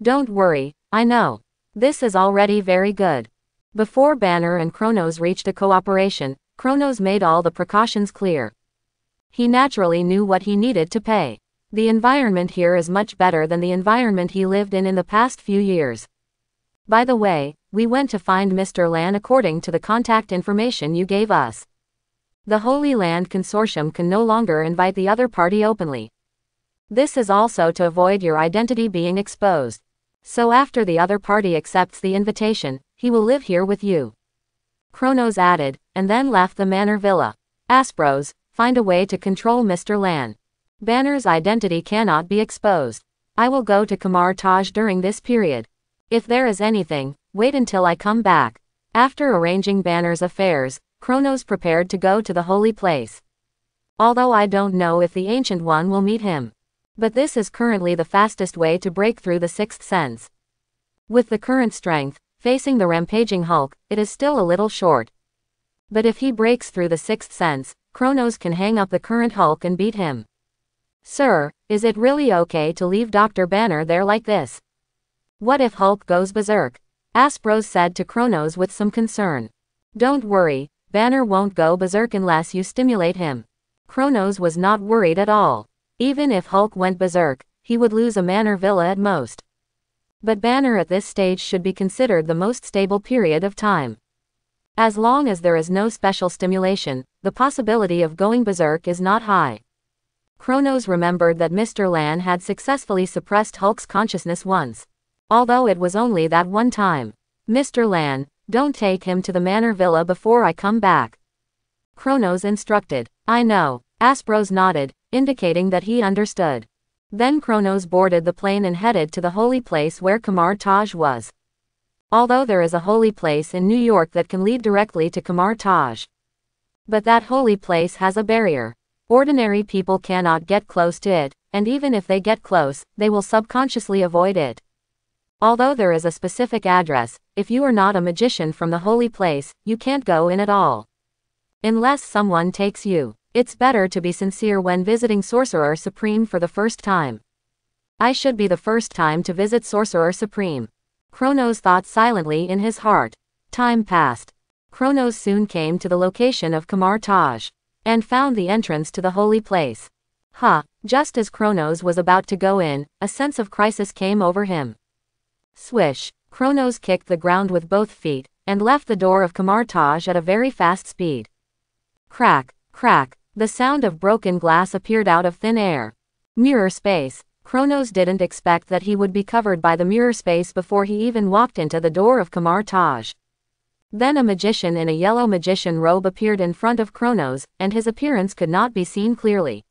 Don't worry, I know. This is already very good. Before Banner and Kronos reached a cooperation, Kronos made all the precautions clear. He naturally knew what he needed to pay. The environment here is much better than the environment he lived in the past few years. By the way, we went to find Mr. Lan according to the contact information you gave us. The Holy Land Consortium can no longer invite the other party openly. This is also to avoid your identity being exposed. So after the other party accepts the invitation, he will live here with you. Kronos added, and then left the Manor Villa. Asprose, find a way to control Mr. Lan. Banner's identity cannot be exposed. I will go to Kamar Taj during this period. If there is anything, wait until I come back. After arranging Banner's affairs, Kronos prepared to go to the holy place. Although I don't know if the Ancient One will meet him. But this is currently the fastest way to break through the sixth sense. With the current strength, facing the rampaging Hulk, it is still a little short. But if he breaks through the sixth sense, Kronos can hang up the current Hulk and beat him. Sir, is it really okay to leave Dr. Banner there like this? What if Hulk goes berserk? Asprose said to Kronos with some concern. Don't worry, Banner won't go berserk unless you stimulate him. Kronos was not worried at all. Even if Hulk went berserk, he would lose a Manor Villa at most. But Banner at this stage should be considered the most stable period of time. As long as there is no special stimulation, the possibility of going berserk is not high. Kronos remembered that Mr. Lan had successfully suppressed Hulk's consciousness once. Although it was only that one time. Mr. Lan, don't take him to the Manor Villa before I come back. Kronos instructed. I know. Asprose nodded, indicating that he understood. Then Kronos boarded the plane and headed to the holy place where Kamar Taj was. Although there is a holy place in New York that can lead directly to Kamar Taj. But that holy place has a barrier. Ordinary people cannot get close to it, and even if they get close, they will subconsciously avoid it. Although there is a specific address, if you are not a magician from the holy place, you can't go in at all. Unless someone takes you. It's better to be sincere when visiting Sorcerer Supreme for the first time. I should be the first time to visit Sorcerer Supreme. Kronos thought silently in his heart. Time passed. Kronos soon came to the location of Kamar Taj. And found the entrance to the holy place. Just as Kronos was about to go in, a sense of crisis came over him. Swish. Kronos kicked the ground with both feet, and left the door of Kamar Taj at a very fast speed. Crack, crack. The sound of broken glass appeared out of thin air. Mirror space. Kronos didn't expect that he would be covered by the mirror space before he even walked into the door of Kamar Taj. Then a magician in a yellow magician robe appeared in front of Kronos, and his appearance could not be seen clearly.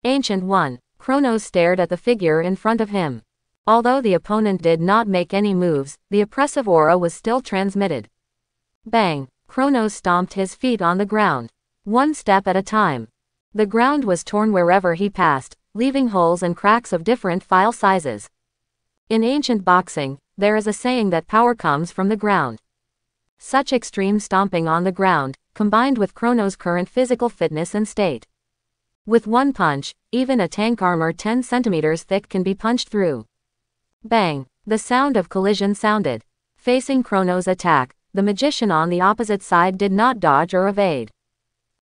Ancient One. Kronos stared at the figure in front of him. Although the opponent did not make any moves, the oppressive aura was still transmitted. Bang! Kronos stomped his feet on the ground. One step at a time. The ground was torn wherever he passed, leaving holes and cracks of different file sizes. In ancient boxing, there is a saying that power comes from the ground. Such extreme stomping on the ground, combined with Kronos' current physical fitness and state. With one punch, even a tank armor 10 centimeters thick can be punched through. Bang! The sound of collision sounded. Facing Kronos' attack, the magician on the opposite side did not dodge or evade.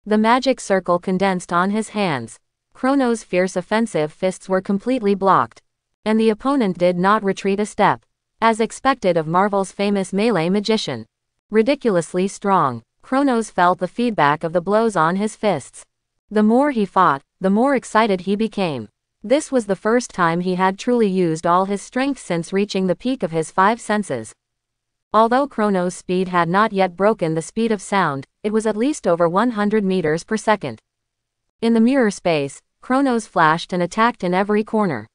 The magic circle condensed on his hands. Kronos' fierce offensive fists were completely blocked. And the opponent did not retreat a step. As expected of Marvel's famous melee magician. Ridiculously strong, Kronos felt the feedback of the blows on his fists. The more he fought, the more excited he became. This was the first time he had truly used all his strength since reaching the peak of his 5 senses. Although Chronos' speed had not yet broken the speed of sound, it was at least over 100 meters per second. In the mirror space, Chronos flashed and attacked in every corner.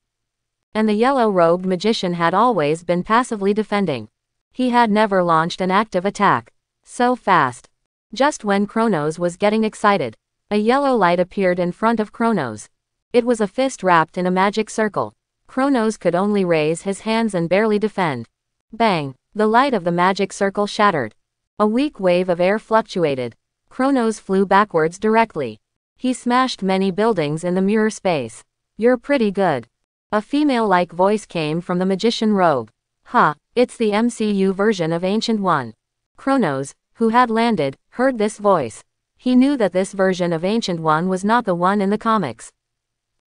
And the yellow-robed magician had always been passively defending. He had never launched an active attack. So fast. Just when Chronos was getting excited, a yellow light appeared in front of Chronos. It was a fist wrapped in a magic circle. Chronos could only raise his hands and barely defend. Bang! The light of the magic circle shattered. A weak wave of air fluctuated. Chronos flew backwards directly. He smashed many buildings in the mirror space. You're pretty good. A female-like voice came from the magician robe. Ha, it's the MCU version of Ancient One. Chronos, who had landed, heard this voice. He knew that this version of Ancient One was not the one in the comics,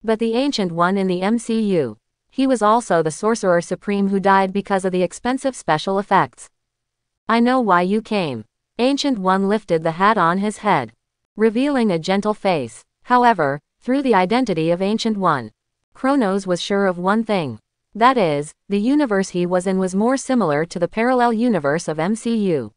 but the Ancient One in the MCU. He was also the Sorcerer Supreme who died because of the expensive special effects. I know why you came. Ancient One lifted the hat on his head, revealing a gentle face. However, through the identity of Ancient One, Chronos was sure of one thing. That is, the universe he was in was more similar to the parallel universe of MCU.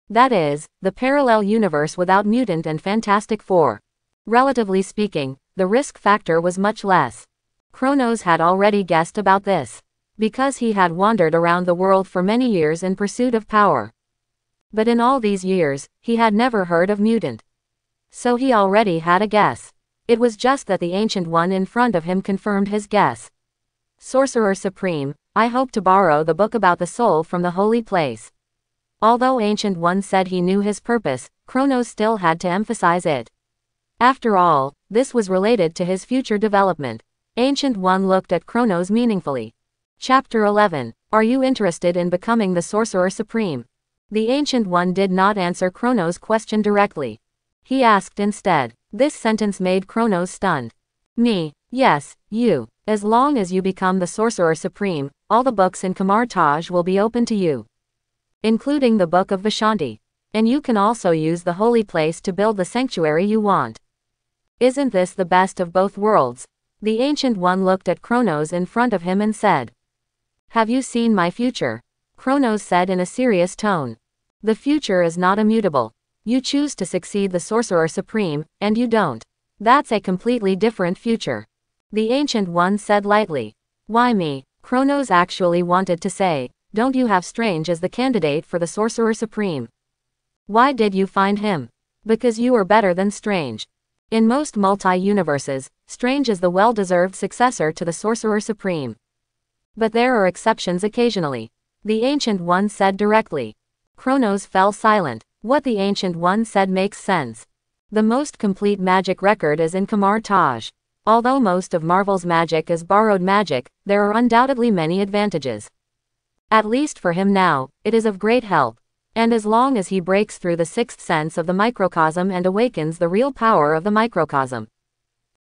That is, the parallel universe without Mutant and Fantastic Four. Relatively speaking, the risk factor was much less. Chronos had already guessed about this, because he had wandered around the world for many years in pursuit of power. But in all these years, he had never heard of Mutant. So he already had a guess. It was just that the Ancient One in front of him confirmed his guess. Sorcerer Supreme, I hope to borrow the book about the soul from the holy place. Although Ancient One said he knew his purpose, Chronos still had to emphasize it. After all, this was related to his future development. Ancient One looked at Chronos meaningfully. Chapter 11. Are you interested in becoming the Sorcerer Supreme? The Ancient One did not answer Chronos' question directly. He asked instead. This sentence made Chronos stunned. Me? Yes, you. As long as you become the Sorcerer Supreme, all the books in Kamar Taj will be open to you, including the Book of Vishanti. And you can also use the holy place to build the sanctuary you want. Isn't this the best of both worlds? The Ancient One looked at Chronos in front of him and said. Have you seen my future? Chronos said in a serious tone. The future is not immutable. You choose to succeed the Sorcerer Supreme, and you don't. That's a completely different future. The Ancient One said lightly. Why me? Chronos actually wanted to say, don't you have Strange as the candidate for the Sorcerer Supreme? Why did you find him? Because you are better than Strange. In most multi-universes, Strange is the well-deserved successor to the Sorcerer Supreme. But there are exceptions occasionally. The Ancient One said directly. Chronos fell silent. What the Ancient One said makes sense. The most complete magic record is in Kamar Taj. Although most of Marvel's magic is borrowed magic, there are undoubtedly many advantages. At least for him now, it is of great help. And as long as he breaks through the sixth sense of the microcosm and awakens the real power of the microcosm,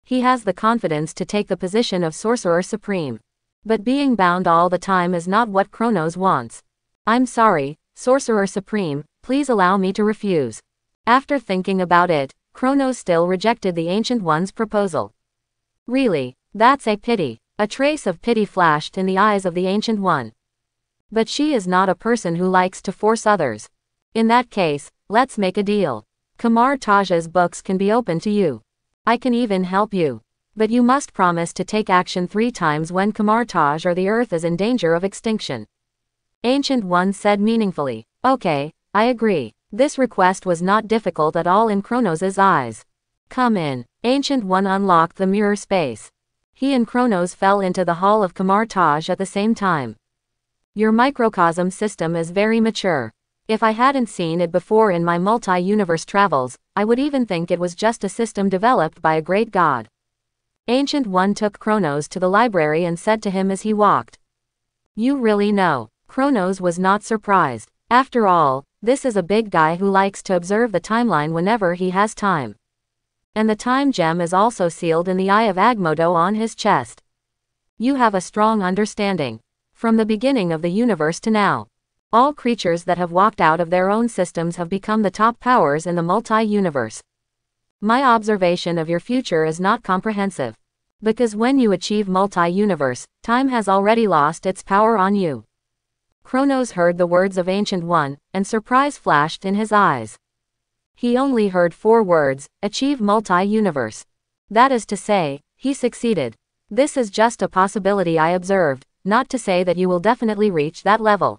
he has the confidence to take the position of Sorcerer Supreme. But being bound all the time is not what Chronos wants. I'm sorry, Sorcerer Supreme, please allow me to refuse. After thinking about it, Chronos still rejected the Ancient One's proposal. Really, that's a pity. A trace of pity flashed in the eyes of the Ancient One. But she is not a person who likes to force others. In that case, let's make a deal. Kamar Taj's books can be open to you. I can even help you. But you must promise to take action 3 times when Kamar Taj or the Earth is in danger of extinction. Ancient One said meaningfully. Okay, I agree. This request was not difficult at all in Chronos' eyes. Come in. Ancient One unlocked the mirror space. He and Chronos fell into the hall of Kamar Taj at the same time. Your microcosm system is very mature. If I hadn't seen it before in my multi-universe travels, I would even think it was just a system developed by a great god. Ancient One took Chronos to the library and said to him as he walked. You really know. Chronos was not surprised. After all, this is a big guy who likes to observe the timeline whenever he has time. And the time gem is also sealed in the Eye of Agamotto on his chest. You have a strong understanding. From the beginning of the universe to now, all creatures that have walked out of their own systems have become the top powers in the multi-universe. My observation of your future is not comprehensive. Because when you achieve multi-universe, time has already lost its power on you. Kronos heard the words of Ancient One, and surprise flashed in his eyes. He only heard 4 words, achieve multi-universe. That is to say, he succeeded. This is just a possibility I observed, not to say that you will definitely reach that level.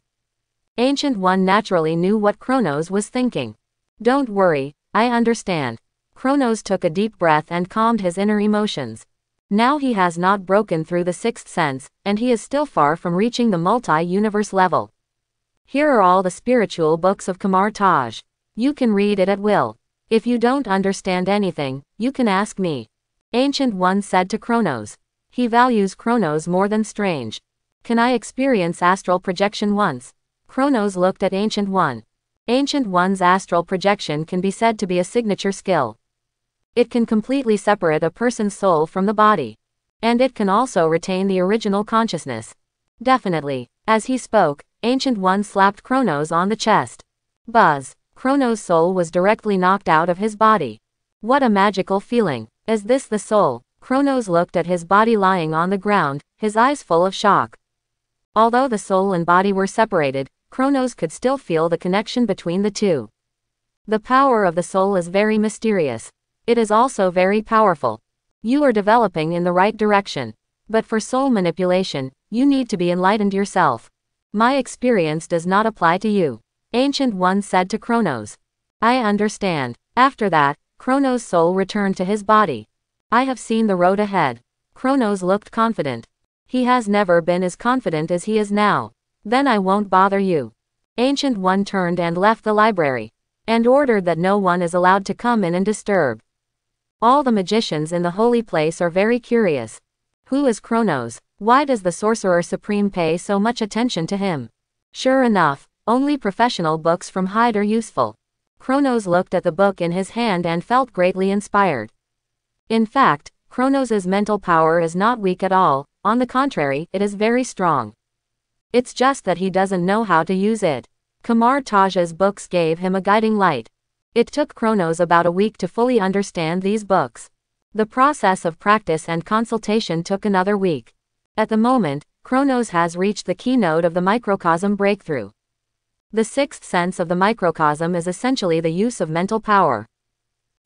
Ancient One naturally knew what Kronos was thinking. Don't worry, I understand. Kronos took a deep breath and calmed his inner emotions. Now he has not broken through the 6th sense, and he is still far from reaching the multi-universe level. Here are all the spiritual books of Kamar Taj. You can read it at will. If you don't understand anything, you can ask me. Ancient One said to Kronos. He values Kronos more than strange. Can I experience astral projection once? Kronos looked at Ancient One. Ancient One's astral projection can be said to be a signature skill. It can completely separate a person's soul from the body. And it can also retain the original consciousness. Definitely. As he spoke, Ancient One slapped Kronos on the chest. Buzz. Kronos' soul was directly knocked out of his body. What a magical feeling. Is this the soul? Kronos looked at his body lying on the ground, his eyes full of shock. Although the soul and body were separated, Kronos could still feel the connection between the two. The power of the soul is very mysterious. It is also very powerful. You are developing in the right direction. But for soul manipulation, you need to be enlightened yourself. My experience does not apply to you. Ancient One said to Kronos. I understand. After that, Kronos' soul returned to his body. I have seen the road ahead. Kronos looked confident. He has never been as confident as he is now. Then I won't bother you. Ancient One turned and left the library, and ordered that no one is allowed to come in and disturb. All the magicians in the holy place are very curious. Who is Kronos? Why does the Sorcerer Supreme pay so much attention to him? Sure enough, only professional books from Hyde are useful. Kronos looked at the book in his hand and felt greatly inspired. In fact, Kronos' mental power is not weak at all, on the contrary, it is very strong. It's just that he doesn't know how to use it. Kamar Taj's books gave him a guiding light. It took Kronos about a week to fully understand these books. The process of practice and consultation took another week. At the moment, Kronos has reached the keynote of the microcosm breakthrough. The 6th sense of the microcosm is essentially the use of mental power.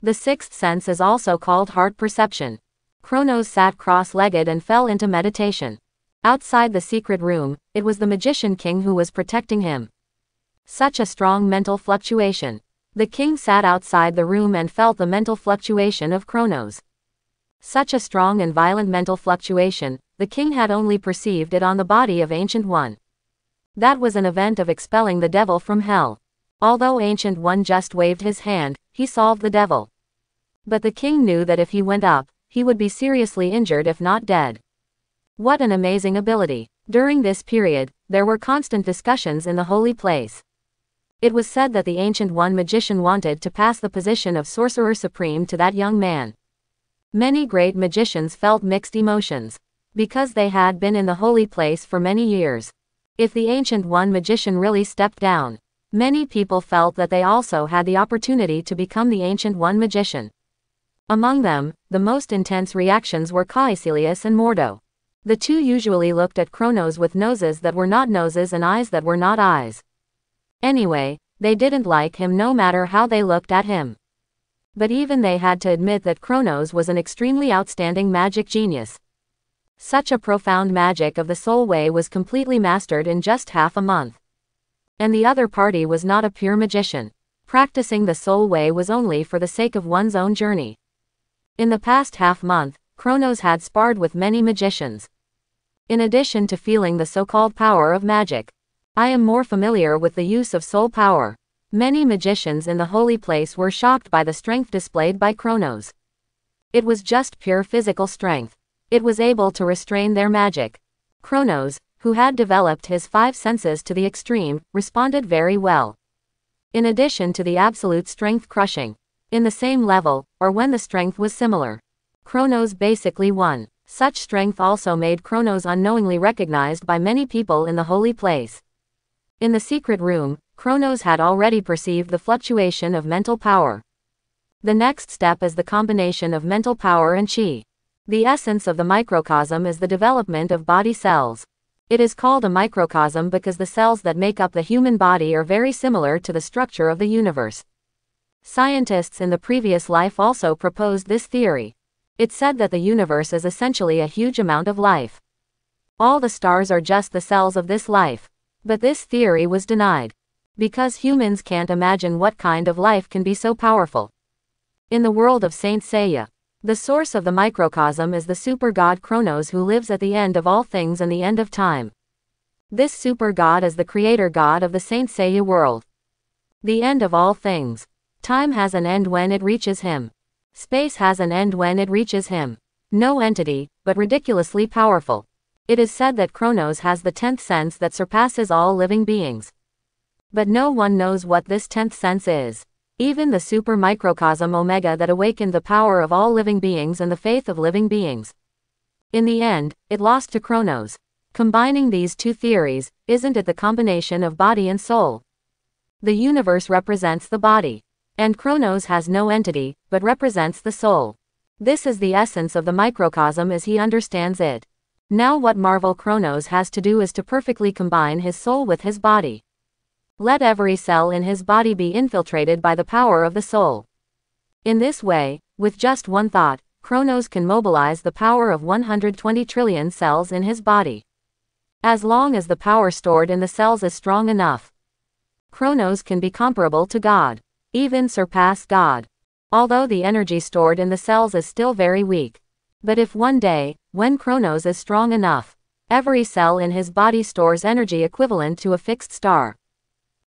The 6th sense is also called heart perception. Kronos sat cross-legged and fell into meditation. Outside the secret room, it was the Magician King who was protecting him. Such a strong mental fluctuation. The king sat outside the room and felt the mental fluctuation of Kronos. Such a strong and violent mental fluctuation, the king had only perceived it on the body of Ancient One. That was an event of expelling the devil from hell. Although Ancient One just waved his hand, he solved the devil. But the king knew that if he went up, he would be seriously injured if not dead. What an amazing ability. During this period, there were constant discussions in the holy place. It was said that the Ancient One magician wanted to pass the position of Sorcerer Supreme to that young man. Many great magicians felt mixed emotions, because they had been in the holy place for many years. If the Ancient One magician really stepped down, many people felt that they also had the opportunity to become the Ancient One magician. Among them, the most intense reactions were Caecilius and Mordo. The two usually looked at Kronos with noses that were not noses and eyes that were not eyes. Anyway, they didn't like him no matter how they looked at him. But even they had to admit that Kronos was an extremely outstanding magic genius. Such a profound magic of the soul way was completely mastered in just half a month. And the other party was not a pure magician. Practicing the soul way was only for the sake of one's own journey. In the past half month, Kronos had sparred with many magicians. In addition to feeling the so-called power of magic, I am more familiar with the use of soul power. Many magicians in the holy place were shocked by the strength displayed by Kronos. It was just pure physical strength. It was able to restrain their magic. Kronos, who had developed his 5 senses to the extreme, responded very well. In addition to the absolute strength crushing, in the same level, or when the strength was similar, Kronos basically won. Such strength also made Kronos unknowingly recognized by many people in the holy place. In the secret room, Kronos had already perceived the fluctuation of mental power. The next step is the combination of mental power and chi. The essence of the microcosm is the development of body cells. It is called a microcosm because the cells that make up the human body are very similar to the structure of the universe. Scientists in the previous life also proposed this theory. It said that the universe is essentially a huge amount of life. All the stars are just the cells of this life. But this theory was denied. Because humans can't imagine what kind of life can be so powerful. In the world of Saint Seiya, the source of the microcosm is the super god Kronos, who lives at the end of all things and the end of time. This super god is the creator god of the Saint Seiya world. The end of all things. Time has an end when it reaches him. Space has an end when it reaches him. No entity, but ridiculously powerful. It is said that Kronos has the 10th sense that surpasses all living beings. But no one knows what this 10th sense is. Even the super microcosm Omega that awakened the power of all living beings and the faith of living beings. In the end, it lost to Kronos. Combining these two theories, isn't it the combination of body and soul? The universe represents the body. And Kronos has no entity, but represents the soul. This is the essence of the microcosm as he understands it. Now what marvel Kronos has to do is to perfectly combine his soul with his body. Let every cell in his body be infiltrated by the power of the soul. In this way, with just one thought, Kronos can mobilize the power of 120 trillion cells in his body. As long as the power stored in the cells is strong enough, Kronos can be comparable to God. Even surpass God. Although the energy stored in the cells is still very weak. But if one day, when Kronos is strong enough, every cell in his body stores energy equivalent to a fixed star.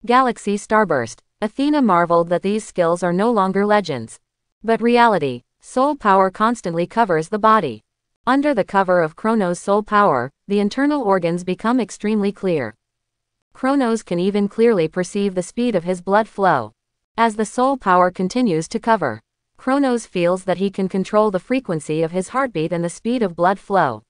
Galaxy starburst. Athena marveled that these skills are no longer legends, but reality. Soul power constantly covers the body. Under the cover of Kronos' soul power, the internal organs become extremely clear. Kronos can even clearly perceive the speed of his blood flow. As the soul power continues to cover, Kronos feels that he can control the frequency of his heartbeat and the speed of blood flow.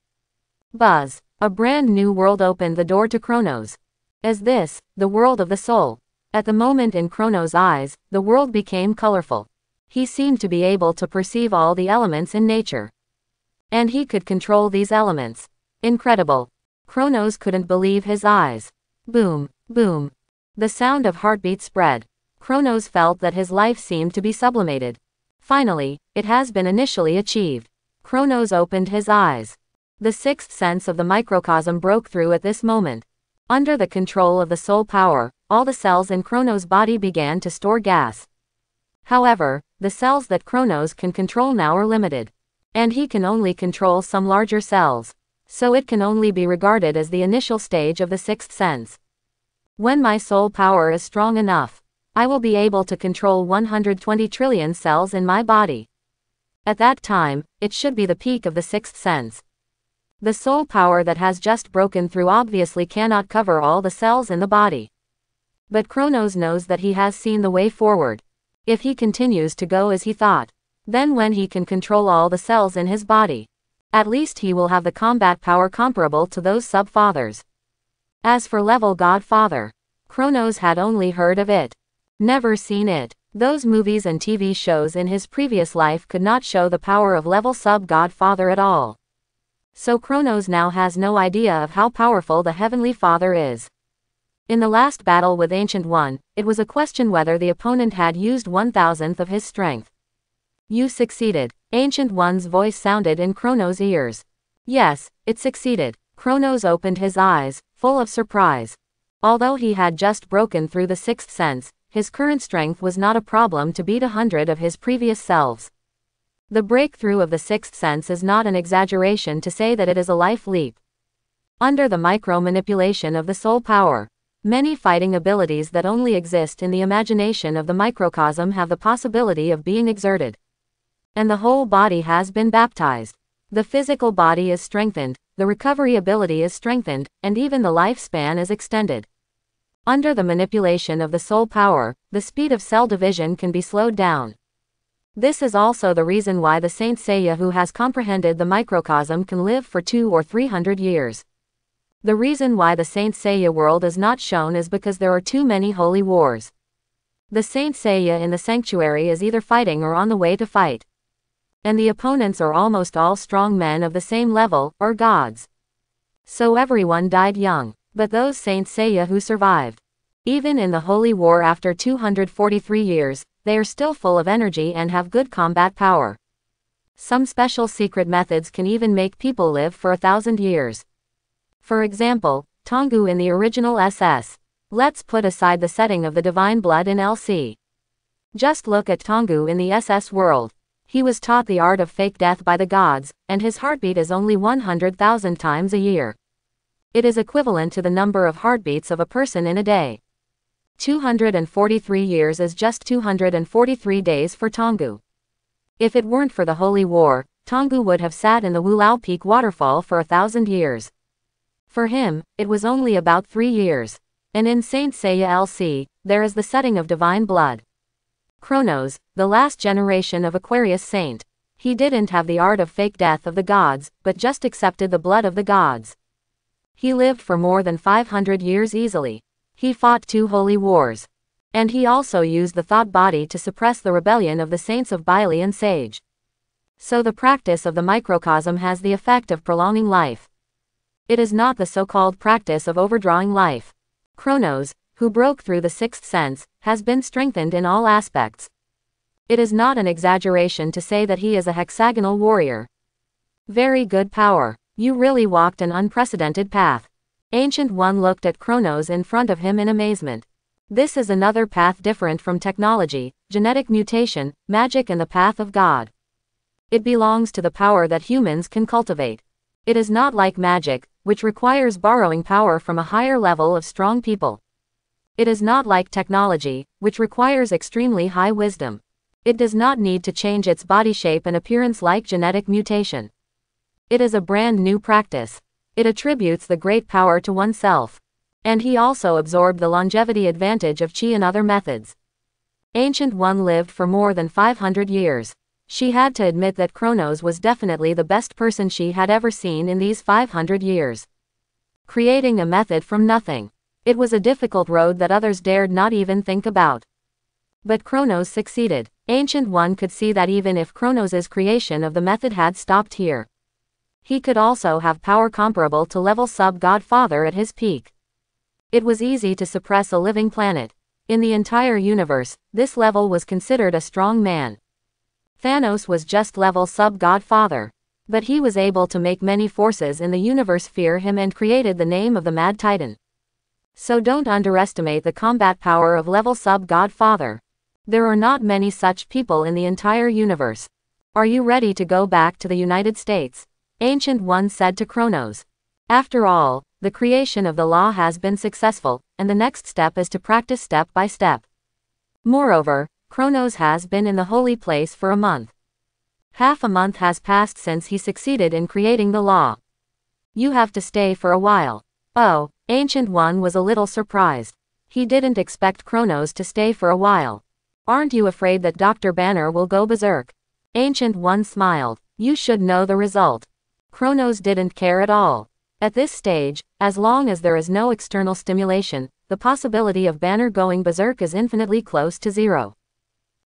Buzz. A brand new world opened the door to Kronos. As this, the world of the soul. At the moment in Kronos' eyes, the world became colorful. He seemed to be able to perceive all the elements in nature. And he could control these elements. Incredible. Kronos couldn't believe his eyes. Boom, boom. The sound of heartbeat spread. Kronos felt that his life seemed to be sublimated. Finally, it has been initially achieved. Kronos opened his eyes. The sixth sense of the microcosm broke through at this moment. Under the control of the soul power, all the cells in Kronos' body began to store gas. However, the cells that Kronos can control now are limited. And he can only control some larger cells. So it can only be regarded as the initial stage of the sixth sense. When my soul power is strong enough, I will be able to control 120 trillion cells in my body. At that time, it should be the peak of the sixth sense. The soul power that has just broken through obviously cannot cover all the cells in the body. But Kronos knows that he has seen the way forward. If he continues to go as he thought, then when he can control all the cells in his body, at least he will have the combat power comparable to those sub-fathers. As for level Godfather, Kronos had only heard of it. Never seen it. Those movies and TV shows in his previous life could not show the power of level sub-Godfather at all. So Kronos now has no idea of how powerful the Heavenly Father is. In the last battle with Ancient One, it was a question whether the opponent had used 1,000th of his strength. You succeeded. Ancient One's voice sounded in Kronos' ears. Yes, it succeeded. Kronos opened his eyes, full of surprise. Although he had just broken through the sixth sense, his current strength was not a problem to beat 100 of his previous selves. The breakthrough of the sixth sense is not an exaggeration to say that it is a life leap. Under the micro-manipulation of the soul power, many fighting abilities that only exist in the imagination of the microcosm have the possibility of being exerted. And the whole body has been baptized. The physical body is strengthened, the recovery ability is strengthened, and even the lifespan is extended. Under the manipulation of the soul power, the speed of cell division can be slowed down. This is also the reason why the Saint Seiya who has comprehended the microcosm can live for 200 or 300 years. The reason why the Saint Seiya world is not shown is because there are too many holy wars. The Saint Seiya in the sanctuary is either fighting or on the way to fight. And the opponents are almost all strong men of the same level, or gods. So everyone died young. But those Saint Seiya who survived, even in the Holy War after 243 years, they are still full of energy and have good combat power. Some special secret methods can even make people live for 1,000 years. For example, Tengu in the original SS. Let's put aside the setting of the divine blood in LC. Just look at Tengu in the SS world. He was taught the art of fake death by the gods, and his heartbeat is only 100,000 times a year. It is equivalent to the number of heartbeats of a person in a day. 243 years is just 243 days for Tengu. If it weren't for the Holy War, Tengu would have sat in the Wulao Peak waterfall for 1,000 years. For him, it was only about 3 years. And in Saint Seiya LC, there is the setting of divine blood. Kronos, the last generation of Aquarius saint. He didn't have the art of fake death of the gods, but just accepted the blood of the gods. He lived for more than 500 years easily. He fought 2 holy wars. And he also used the thought body to suppress the rebellion of the saints of Bili and Sage. So the practice of the microcosm has the effect of prolonging life. It is not the so-called practice of overdrawing life. Kronos, who broke through the 6th sense, has been strengthened in all aspects. It is not an exaggeration to say that he is a hexagonal warrior. Very good power. You really walked an unprecedented path. Ancient One looked at Kronos in front of him in amazement. This is another path different from technology, genetic mutation, magic and the path of God. It belongs to the power that humans can cultivate. It is not like magic, which requires borrowing power from a higher level of strong people. It is not like technology, which requires extremely high wisdom. It does not need to change its body shape and appearance like genetic mutation. It is a brand new practice. It attributes the great power to oneself. And he also absorbed the longevity advantage of Qi and other methods. Ancient One lived for more than 500 years. She had to admit that Kronos was definitely the best person she had ever seen in these 500 years. Creating a method from nothing. It was a difficult road that others dared not even think about. But Kronos succeeded. Ancient One could see that even if Kronos' creation of the method had stopped here, he could also have power comparable to level sub-Godfather at his peak. It was easy to suppress a living planet. In the entire universe, this level was considered a strong man. Thanos was just level sub-Godfather. But he was able to make many forces in the universe fear him and created the name of the Mad Titan. So don't underestimate the combat power of level sub-Godfather. There are not many such people in the entire universe. Are you ready to go back to the United States? Ancient One said to Kronos. After all, the creation of the law has been successful, and the next step is to practice step by step. Moreover, Kronos has been in the holy place for a month. Half a month has passed since he succeeded in creating the law. You have to stay for a while. Oh, Ancient One was a little surprised. He didn't expect Kronos to stay for a while. Aren't you afraid that Dr. Banner will go berserk? Ancient One smiled. You should know the result. Kronos didn't care at all. At this stage, as long as there is no external stimulation, the possibility of Banner going berserk is infinitely close to zero.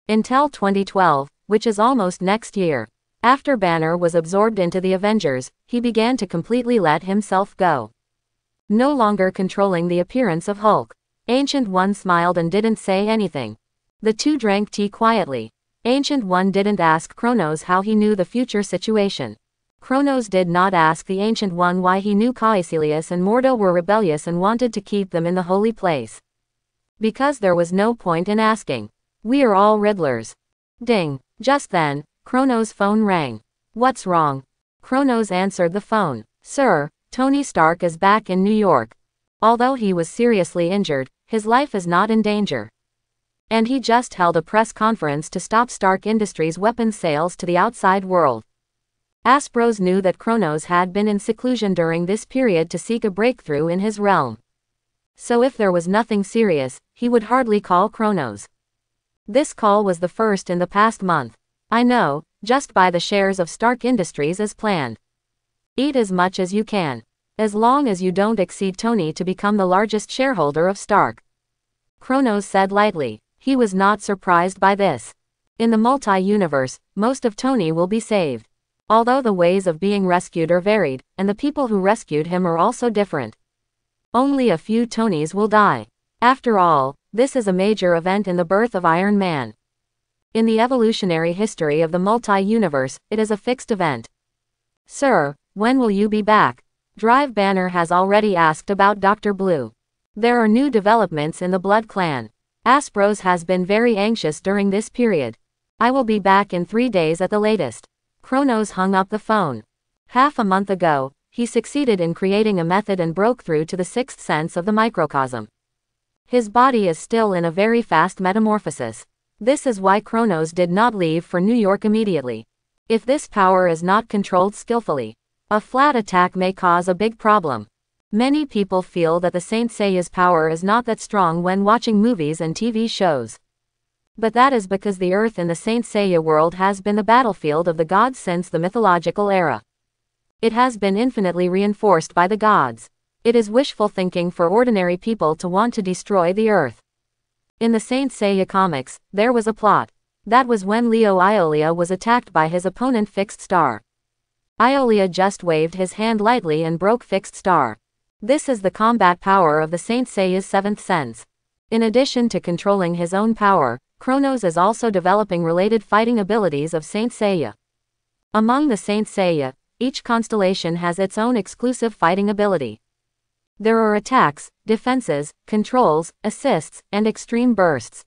Until 2012, which is almost next year. After Banner was absorbed into the Avengers, he began to completely let himself go. No longer controlling the appearance of Hulk. Ancient One smiled and didn't say anything. The two drank tea quietly. Ancient One didn't ask Kronos how he knew the future situation. Kronos did not ask the Ancient One why he knew Caecilius and Mordo were rebellious and wanted to keep them in the holy place. Because there was no point in asking. We are all Riddlers. Ding. Just then, Kronos' phone rang. What's wrong? Kronos answered the phone. Sir, Tony Stark is back in New York. Although he was seriously injured, his life is not in danger. And he just held a press conference to stop Stark Industries' weapons sales to the outside world. Aspros knew that Kronos had been in seclusion during this period to seek a breakthrough in his realm. So if there was nothing serious, he would hardly call Kronos. This call was the first in the past month. I know, just buy the shares of Stark Industries as planned. Eat as much as you can. As long as you don't exceed Tony to become the largest shareholder of Stark. Kronos said lightly. He was not surprised by this. In the multi-universe, most of Tony will be saved. Although the ways of being rescued are varied, and the people who rescued him are also different. Only a few Tonys will die. After all, this is a major event in the birth of Iron Man. In the evolutionary history of the multi-universe, it is a fixed event. Sir, when will you be back? Drive Banner has already asked about Dr. Blue. There are new developments in the Blood Clan. Aspros has been very anxious during this period. I will be back in 3 days at the latest. Kronos hung up the phone. Half a month ago, he succeeded in creating a method and broke through to the sixth sense of the microcosm. His body is still in a very fast metamorphosis. This is why Kronos did not leave for New York immediately. If this power is not controlled skillfully, a flat attack may cause a big problem. Many people feel that the Saint Seiya's power is not that strong when watching movies and TV shows. But that is because the Earth in the Saint Seiya world has been the battlefield of the gods since the mythological era. It has been infinitely reinforced by the gods. It is wishful thinking for ordinary people to want to destroy the Earth. In the Saint Seiya comics, there was a plot. That was when Leo Iolia was attacked by his opponent Fixed Star. Iolia just waved his hand lightly and broke Fixed Star. This is the combat power of the Saint Seiya's seventh sense. In addition to controlling his own power, Kronos is also developing related fighting abilities of Saint Seiya. Among the Saint Seiya, each constellation has its own exclusive fighting ability. There are attacks, defenses, controls, assists, and extreme bursts.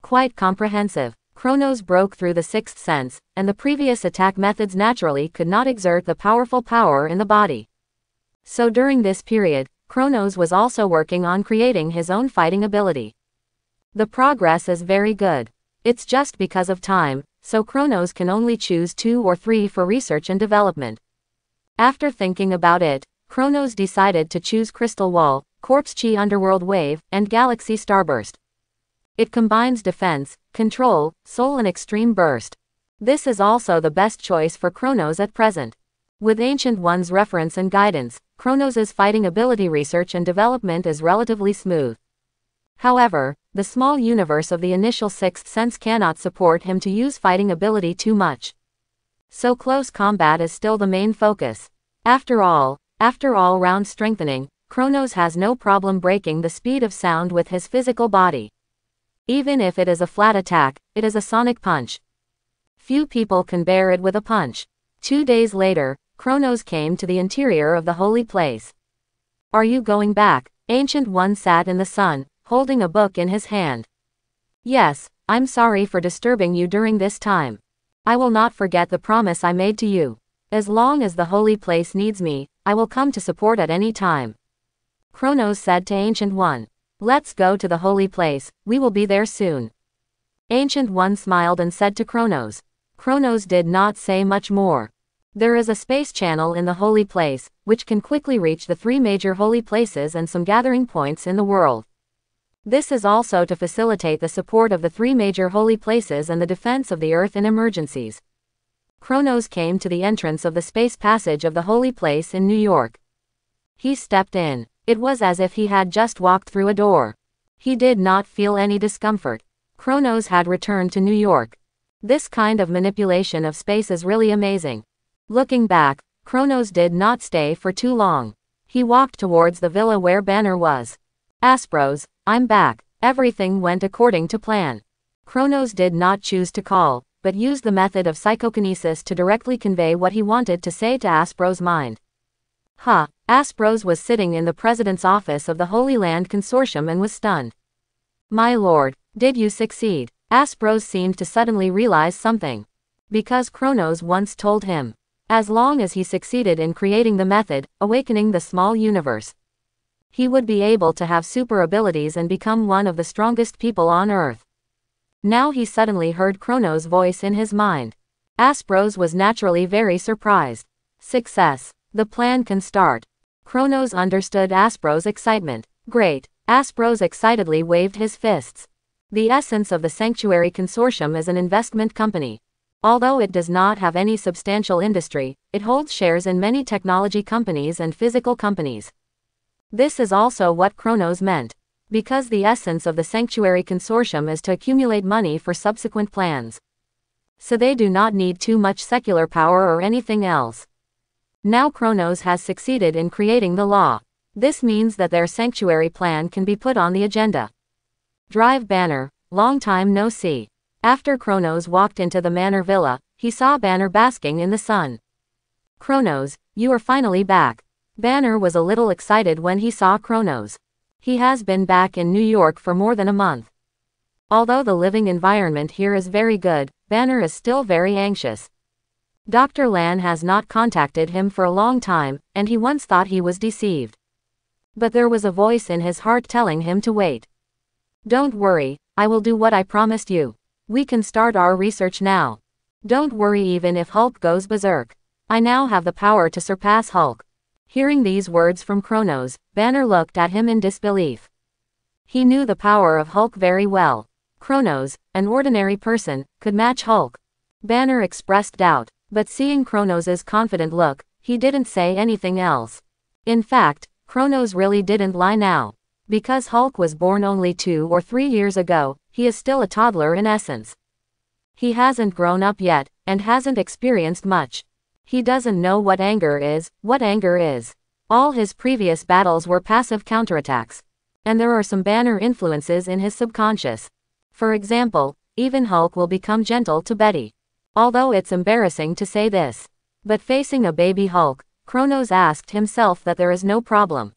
Quite comprehensive. Kronos broke through the sixth sense, and the previous attack methods naturally could not exert the powerful power in the body. So during this period, Kronos was also working on creating his own fighting ability. The progress is very good. It's just because of time, so Kronos can only choose 2 or 3 for research and development. After thinking about it, Kronos decided to choose Crystal Wall, Corpse Chi Underworld Wave, and Galaxy Starburst. It combines defense, control, soul and extreme burst. This is also the best choice for Kronos at present. With Ancient One's reference and guidance, Kronos' fighting ability research and development is relatively smooth. However, the small universe of the initial sixth sense cannot support him to use fighting ability too much. So close combat is still the main focus. After all-round strengthening, Kronos has no problem breaking the speed of sound with his physical body. Even if it is a flat attack, it is a sonic punch. Few people can bear it with a punch. 2 days later, Kronos came to the interior of the holy place. Are you going back? Ancient One sat in the sun, holding a book in his hand. Yes, I'm sorry for disturbing you during this time. I will not forget the promise I made to you. As long as the holy place needs me, I will come to support at any time. Kronos said to Ancient One. Let's go to the holy place, we will be there soon. Ancient One smiled and said to Kronos. Kronos did not say much more. There is a space channel in the holy place, which can quickly reach the 3 major holy places and some gathering points in the world. This is also to facilitate the support of the 3 major holy places and the defense of the Earth in emergencies. Kronos came to the entrance of the space passage of the holy place in New York. He stepped in. It was as if he had just walked through a door. He did not feel any discomfort. Kronos had returned to New York. This kind of manipulation of space is really amazing. Looking back, Kronos did not stay for too long. He walked towards the villa where Banner was. Aspros, I'm back. Everything went according to plan. Kronos did not choose to call, but used the method of psychokinesis to directly convey what he wanted to say to Aspros' mind. Aspros was sitting in the president's office of the Holy Land Consortium and was stunned. My lord, did you succeed? Aspros seemed to suddenly realize something. Because Kronos once told him, as long as he succeeded in creating the method, awakening the small universe, he would be able to have super abilities and become one of the strongest people on Earth. Now he suddenly heard Kronos' voice in his mind. Aspros was naturally very surprised. Success. The plan can start. Kronos understood Aspros' excitement. Great. Aspros excitedly waved his fists. The essence of the Sanctuary Consortium is an investment company. Although it does not have any substantial industry, it holds shares in many technology companies and physical companies. This is also what Kronos meant. Because the essence of the Sanctuary Consortium is to accumulate money for subsequent plans. So they do not need too much secular power or anything else. Now Kronos has succeeded in creating the law. This means that their sanctuary plan can be put on the agenda. Drive Banner, long time no see. After Kronos walked into the Manor Villa, he saw Banner basking in the sun. Kronos, you are finally back. Banner was a little excited when he saw Kronos. He has been back in New York for more than a month. Although the living environment here is very good, Banner is still very anxious. Dr. Lan has not contacted him for a long time, and he once thought he was deceived. But there was a voice in his heart telling him to wait. Don't worry, I will do what I promised you. We can start our research now. Don't worry even if Hulk goes berserk. I now have the power to surpass Hulk. Hearing these words from Kronos, Banner looked at him in disbelief. He knew the power of Hulk very well. Kronos, an ordinary person, could match Hulk. Banner expressed doubt, but seeing Kronos's confident look, he didn't say anything else. In fact, Kronos really didn't lie now. Because Hulk was born only 2 or 3 years ago, he is still a toddler in essence. He hasn't grown up yet, and hasn't experienced much. He doesn't know what anger is. All his previous battles were passive counterattacks. And there are some Banner influences in his subconscious. For example, even Hulk will become gentle to Betty. Although it's embarrassing to say this. But facing a baby Hulk, Kronos asked himself that there is no problem.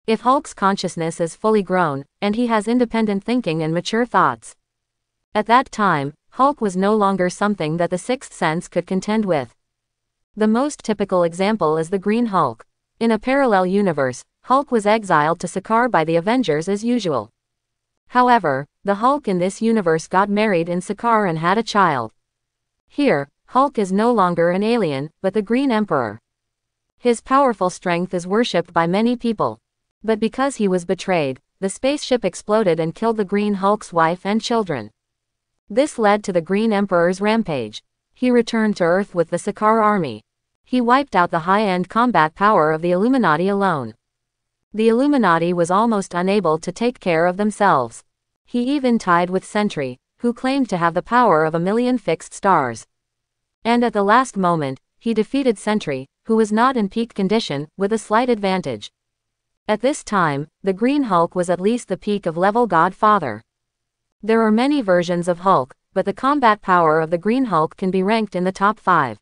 If Hulk's consciousness is fully grown, and he has independent thinking and mature thoughts. At that time, Hulk was no longer something that the Sixth Sense could contend with. The most typical example is the Green Hulk. In a parallel universe, Hulk was exiled to Sakaar by the Avengers as usual. However, the Hulk in this universe got married in Sakaar and had a child. Here, Hulk is no longer an alien, but the Green Emperor. His powerful strength is worshipped by many people. But because he was betrayed, the spaceship exploded and killed the Green Hulk's wife and children. This led to the Green Emperor's rampage. He returned to Earth with the Sakaar army. He wiped out the high-end combat power of the Illuminati alone. The Illuminati was almost unable to take care of themselves. He even tied with Sentry, who claimed to have the power of 1,000,000 fixed stars. And at the last moment, he defeated Sentry, who was not in peak condition, with a slight advantage. At this time, the Green Hulk was at least the peak of level Godfather. There are many versions of Hulk, but the combat power of the Green Hulk can be ranked in the top 5.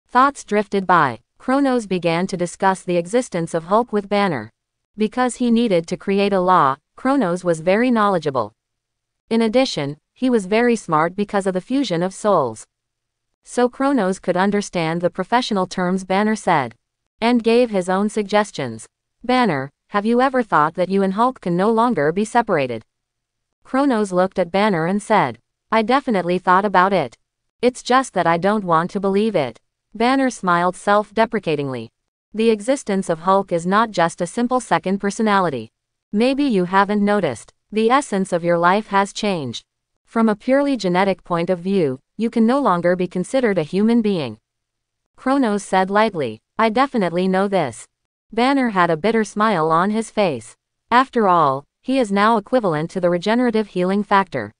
Thoughts drifted by. Kronos began to discuss the existence of Hulk with Banner. Because he needed to create a law, Kronos was very knowledgeable. In addition, he was very smart because of the fusion of souls. So Kronos could understand the professional terms Banner said. And gave his own suggestions. Banner, have you ever thought that you and Hulk can no longer be separated? Kronos looked at Banner and said, I definitely thought about it. It's just that I don't want to believe it. Banner smiled self-deprecatingly. The existence of Hulk is not just a simple second personality. Maybe you haven't noticed. The essence of your life has changed. From a purely genetic point of view, you can no longer be considered a human being. Kronos said lightly, I definitely know this. Banner had a bitter smile on his face. After all, he is now equivalent to the regenerative healing factor.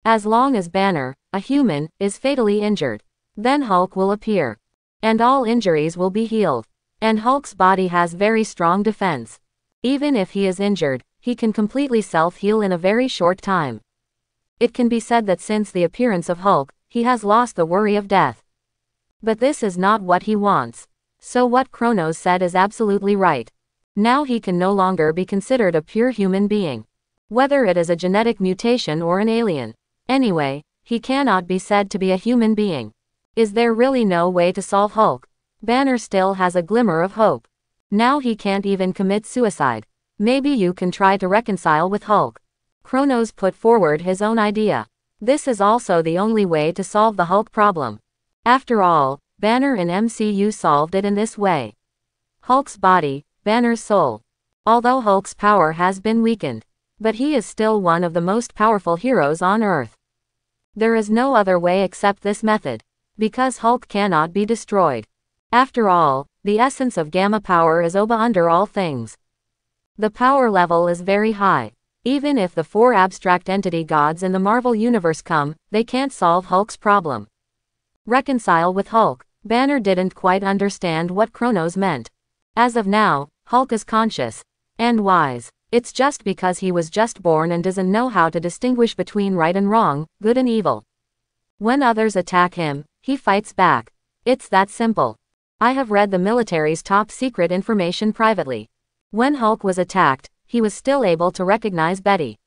As long as Banner, a human, is fatally injured, then Hulk will appear. And all injuries will be healed. And Hulk's body has very strong defense. Even if he is injured, he can completely self-heal in a very short time. It can be said that since the appearance of Hulk, he has lost the worry of death. But this is not what he wants. So what Kronos said is absolutely right. Now he can no longer be considered a pure human being. Whether it is a genetic mutation or an alien. Anyway, he cannot be said to be a human being. Is there really no way to solve Hulk? Banner still has a glimmer of hope. Now he can't even commit suicide. Maybe you can try to reconcile with Hulk. Kronos put forward his own idea. This is also the only way to solve the Hulk problem. After all, Banner in MCU solved it in this way. Hulk's body, Banner's soul. Although Hulk's power has been weakened, but he is still one of the most powerful heroes on Earth. There is no other way except this method. Because Hulk cannot be destroyed. After all, the essence of gamma power is Oba under all things. The power level is very high. Even if the 4 abstract entity gods in the Marvel Universe come, they can't solve Hulk's problem. Reconcile with Hulk. Banner didn't quite understand what Kronos meant. As of now, Hulk is conscious and wise. It's just because he was just born and doesn't know how to distinguish between right and wrong, good and evil. When others attack him, he fights back. It's that simple. I have read the military's top secret information privately. When Hulk was attacked, he was still able to recognize Betty.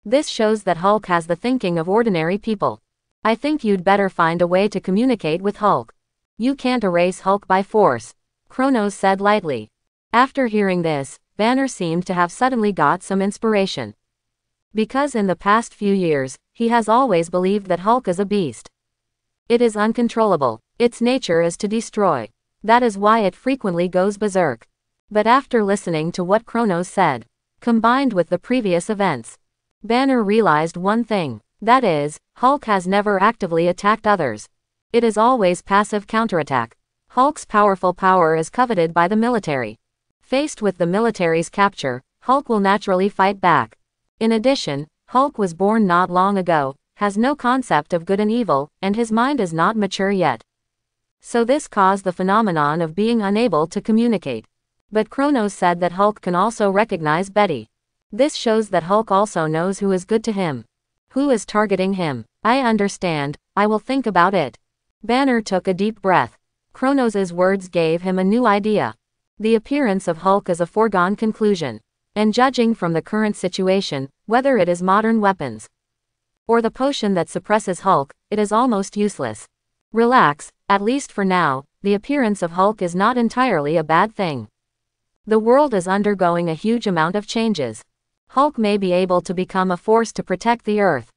This shows that Hulk has the thinking of ordinary people. I think you'd better find a way to communicate with Hulk. You can't erase Hulk by force, Kronos said lightly. After hearing this, Banner seemed to have suddenly got some inspiration. Because in the past few years, he has always believed that Hulk is a beast. It is uncontrollable. Its nature is to destroy. That is why it frequently goes berserk. But after listening to what Kronos said, combined with the previous events, Banner realized one thing. That is, Hulk has never actively attacked others. It is always passive counterattack. Hulk's powerful power is coveted by the military. Faced with the military's capture, Hulk will naturally fight back. In addition, Hulk was born not long ago, has no concept of good and evil, and his mind is not mature yet. So this caused the phenomenon of being unable to communicate. But Kronos said that Hulk can also recognize Betty. This shows that Hulk also knows who is good to him. Who is targeting him. I understand, I will think about it. Banner took a deep breath. Kronos' words gave him a new idea. The appearance of Hulk is a foregone conclusion. And judging from the current situation, whether it is modern weapons or the potion that suppresses Hulk, it is almost useless. Relax, at least for now, the appearance of Hulk is not entirely a bad thing. The world is undergoing a huge amount of changes. Hulk may be able to become a force to protect the Earth.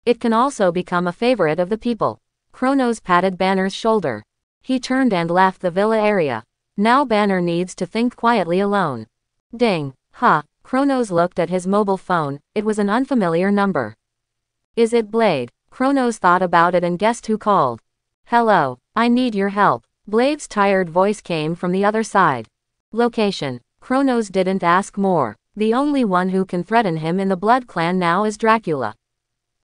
It can also become a favorite of the people. Kronos patted Banner's shoulder. He turned and left the villa area. Now Banner needs to think quietly alone. Ding. Kronos looked at his mobile phone. It was an unfamiliar number. Is it Blade? Kronos thought about it and guessed who called. Hello, I need your help. Blade's tired voice came from the other side. Location. Kronos didn't ask more. The only one who can threaten him in the Blood Clan now is Dracula.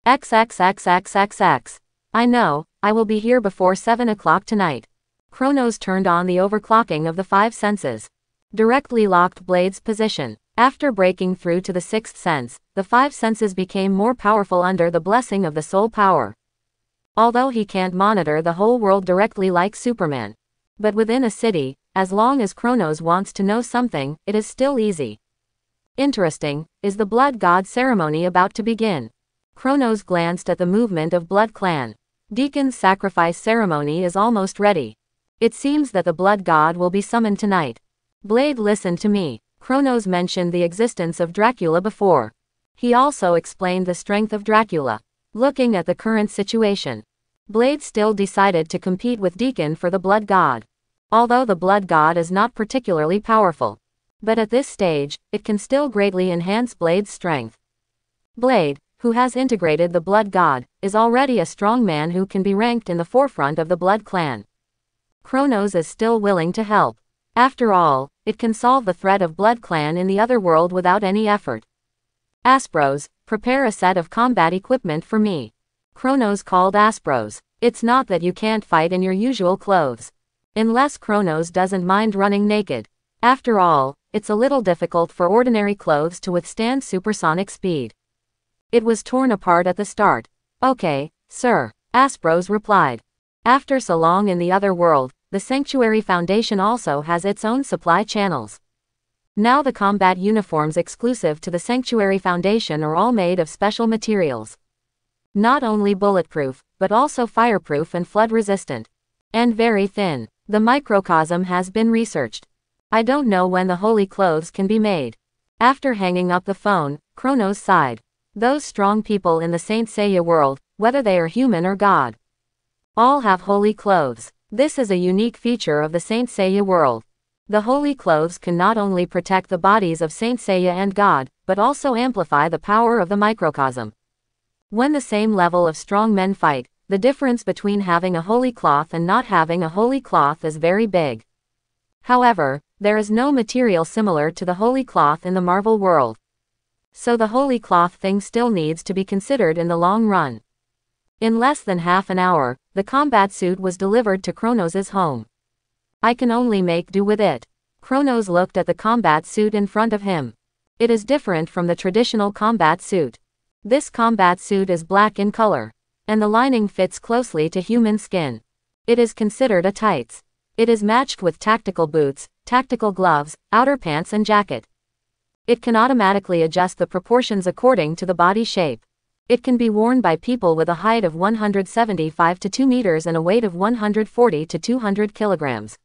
XXXXXX. I know, I will be here before 7 o'clock tonight. Kronos turned on the overclocking of the 5 senses. Directly locked Blade's position. After breaking through to the 6th sense, the 5 senses became more powerful under the blessing of the soul power. Although he can't monitor the whole world directly like Superman. But within a city, as long as Kronos wants to know something, it is still easy. Interesting, is the Blood God ceremony about to begin? Kronos glanced at the movement of Blood Clan. Deacon's sacrifice ceremony is almost ready. It seems that the Blood God will be summoned tonight. Blade, listen to me. Kronos mentioned the existence of Dracula before. He also explained the strength of Dracula. Looking at the current situation, Blade still decided to compete with Deacon for the Blood God. Although the Blood God is not particularly powerful. But at this stage, it can still greatly enhance Blade's strength. Blade, who has integrated the Blood God, is already a strong man who can be ranked in the forefront of the Blood Clan. Kronos is still willing to help. After all, it can solve the threat of Blood Clan in the other world without any effort. Aspros, prepare a set of combat equipment for me. Kronos called Aspros. It's not that you can't fight in your usual clothes. Unless Kronos doesn't mind running naked. After all, it's a little difficult for ordinary clothes to withstand supersonic speed. It was torn apart at the start. Okay, sir, Aspros replied. After so long in the other world, the Sanctuary Foundation also has its own supply channels. Now the combat uniforms exclusive to the Sanctuary Foundation are all made of special materials. Not only bulletproof, but also fireproof and flood resistant. And very thin. The microcosm has been researched. I don't know when the holy clothes can be made. After hanging up the phone, Kronos sighed. Those strong people in the Saint Seiya world, whether they are human or god, all have holy clothes. This is a unique feature of the Saint Seiya world. The holy clothes can not only protect the bodies of Saint Seiya and God, but also amplify the power of the microcosm. When the same level of strong men fight, the difference between having a holy cloth and not having a holy cloth is very big. However, There is no material similar to the holy cloth in the Marvel world. So the holy cloth thing still needs to be considered in the long run. In less than half an hour, the combat suit was delivered to Kronos' home. I can only make do with it. Kronos looked at the combat suit in front of him. It is different from the traditional combat suit. This combat suit is black in color, and the lining fits closely to human skin. It is considered a tights. It is matched with tactical boots, tactical gloves, outer pants and jacket. It can automatically adjust the proportions according to the body shape. It can be worn by people with a height of 175 to 2 meters and a weight of 140 to 200 kilograms.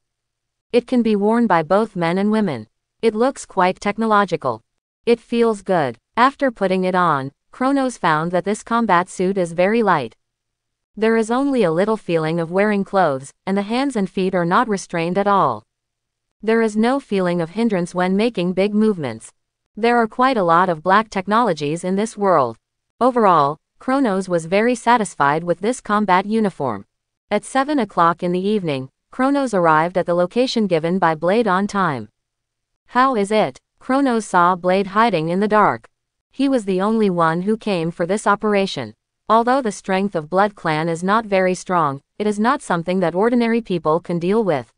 It can be worn by both men and women. It looks quite technological. It feels good. After putting it on, Kronos found that this combat suit is very light. There is only a little feeling of wearing clothes, and the hands and feet are not restrained at all. There is no feeling of hindrance when making big movements. There are quite a lot of black technologies in this world. Overall, Kronos was very satisfied with this combat uniform. At 7 o'clock in the evening, Kronos arrived at the location given by Blade on time. How is it? Kronos saw Blade hiding in the dark. He was the only one who came for this operation. Although the strength of Blood Clan is not very strong, it is not something that ordinary people can deal with.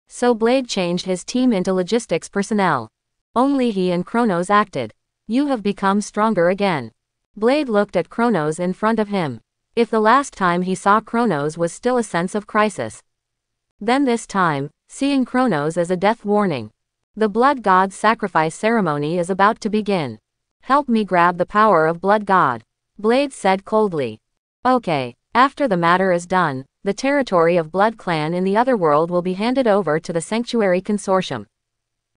So Blade changed his team into logistics personnel. Only he and Kronos acted. You have become stronger again. Blade looked at Kronos in front of him. If the last time he saw Kronos was still a sense of crisis, then this time, seeing Kronos as a death warning. The Blood God's sacrifice ceremony is about to begin. Help me grab the power of Blood God, Blade said coldly. Okay, after the matter is done, the territory of Blood Clan in the other world will be handed over to the Sanctuary Consortium.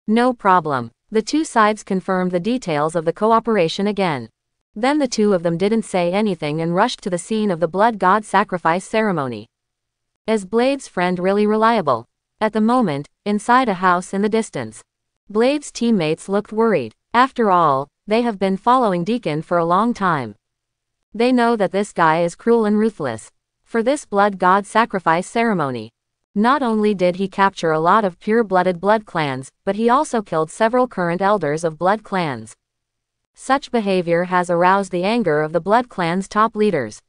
No problem. The two sides confirmed the details of the cooperation again. Then the two of them didn't say anything and rushed to the scene of the Blood God sacrifice ceremony. Is Blade's friend really reliable? At the moment, inside a house in the distance, Blade's teammates looked worried. After all, they have been following Deacon for a long time. They know that this guy is cruel and ruthless. For this Blood God sacrifice ceremony, not only did he capture a lot of pure-blooded blood clans, but he also killed several current elders of blood clans. Such behavior has aroused the anger of the blood clan's top leaders.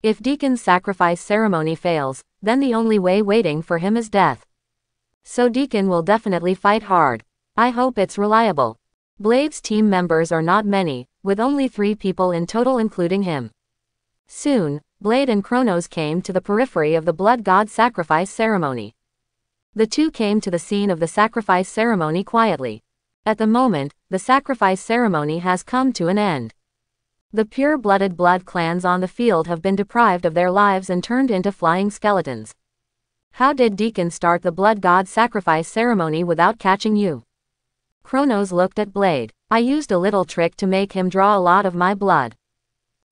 If Deacon's sacrifice ceremony fails, then the only way waiting for him is death. So Deacon will definitely fight hard. I hope it's reliable. Blade's team members are not many, with only 3 people in total including him. Soon, Blade and Kronos came to the periphery of the Blood God sacrifice ceremony. The two came to the scene of the sacrifice ceremony quietly. At the moment, the sacrifice ceremony has come to an end. The pure-blooded blood clans on the field have been deprived of their lives and turned into flying skeletons. How did Deacon start the Blood God sacrifice ceremony without catching you? Kronos looked at Blade. I used a little trick to make him draw a lot of my blood,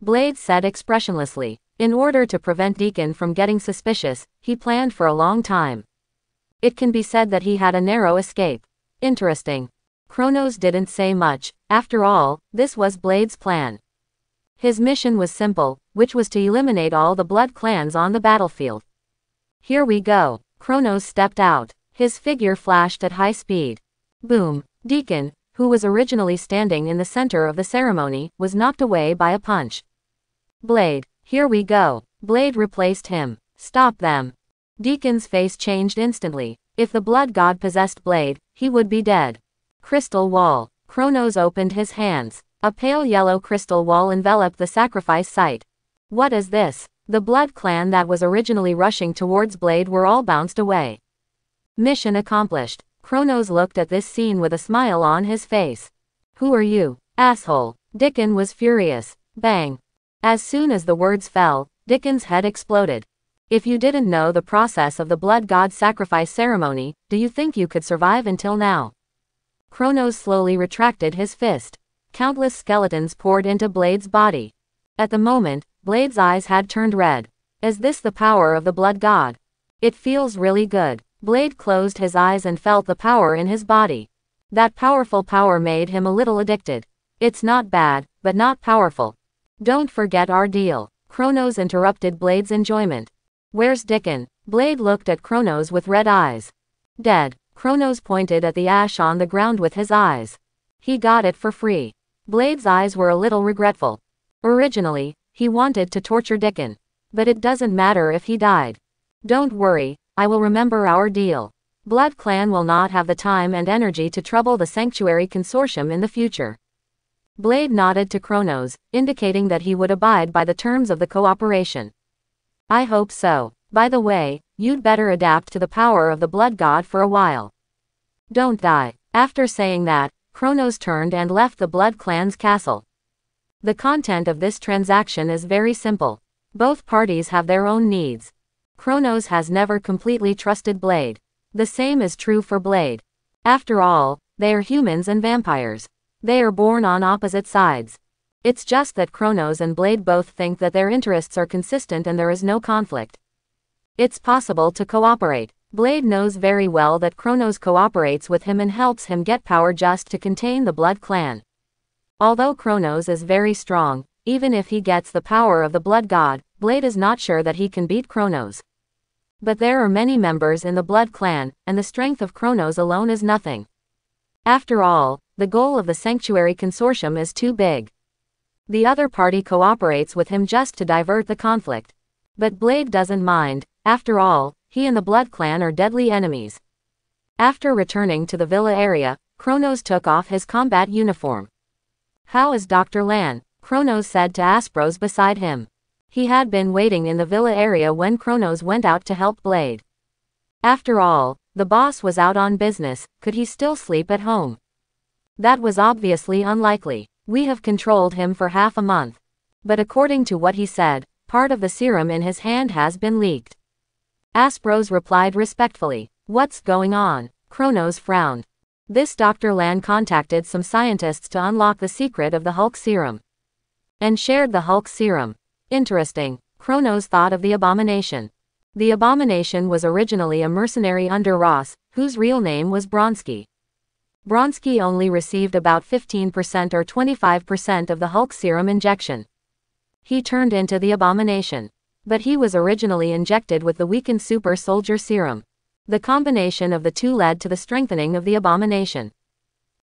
Blade said expressionlessly. In order to prevent Deacon from getting suspicious, he planned for a long time. It can be said that he had a narrow escape. Interesting. Kronos didn't say much. After all, this was Blade's plan. His mission was simple, which was to eliminate all the blood clans on the battlefield. Here we go. Kronos stepped out. His figure flashed at high speed. Boom. Deacon, who was originally standing in the center of the ceremony, was knocked away by a punch. Blade, here we go. Blade replaced him. Stop them. Deacon's face changed instantly. If the blood god possessed Blade, he would be dead. Crystal wall. Kronos opened his hands. A pale yellow crystal wall enveloped the sacrifice site. What is this? The blood clan that was originally rushing towards Blade were all bounced away. Mission accomplished. Kronos looked at this scene with a smile on his face. Who are you, asshole? Deacon was furious. Bang. As soon as the words fell, Deacon's head exploded. If you didn't know the process of the blood god sacrifice ceremony, do you think you could survive until now? Kronos slowly retracted his fist. Countless skeletons poured into Blade's body. At the moment, Blade's eyes had turned red. Is this the power of the blood god? It feels really good. Blade closed his eyes and felt the power in his body. That powerful power made him a little addicted. It's not bad, but not powerful. Don't forget our deal. Kronos interrupted Blade's enjoyment. Where's Deacon? Blade looked at Kronos with red eyes. Dead. Kronos pointed at the ash on the ground with his eyes. He got it for free. Blade's eyes were a little regretful. Originally, he wanted to torture Dickon. But it doesn't matter if he died. Don't worry, I will remember our deal. Blood Clan will not have the time and energy to trouble the Sanctuary Consortium in the future. Blade nodded to Kronos, indicating that he would abide by the terms of the cooperation. I hope so. By the way, you'd better adapt to the power of the Blood God for a while. Don't die. After saying that, Kronos turned and left the Blood Clan's castle. The content of this transaction is very simple. Both parties have their own needs. Kronos has never completely trusted Blade. The same is true for Blade. After all, they are humans and vampires. They are born on opposite sides. It's just that Kronos and Blade both think that their interests are consistent and there is no conflict. It's possible to cooperate. Blade knows very well that Kronos cooperates with him and helps him get power just to contain the Blood Clan. Although Kronos is very strong, even if he gets the power of the Blood God, Blade is not sure that he can beat Kronos. But there are many members in the Blood Clan, and the strength of Kronos alone is nothing. After all, the goal of the Sanctuary Consortium is too big. The other party cooperates with him just to divert the conflict. But Blade doesn't mind. After all, he and the Blood Clan are deadly enemies. After returning to the villa area, Kronos took off his combat uniform. How is Dr. Lan? Kronos said to Aspros beside him. He had been waiting in the villa area when Kronos went out to help Blade. After all, the boss was out on business, could he still sleep at home? That was obviously unlikely. We have controlled him for half a month. But according to what he said, part of the serum in his hand has been leaked. Aspros replied respectfully. What's going on? Kronos frowned. This Dr. Lan contacted some scientists to unlock the secret of the Hulk serum. And shared the Hulk serum. Interesting. Kronos thought of the Abomination. The Abomination was originally a mercenary under Ross, whose real name was Bronsky. Bronsky only received about 15% or 25% of the Hulk serum injection. He turned into the Abomination. But he was originally injected with the weakened super soldier serum. The combination of the two led to the strengthening of the Abomination.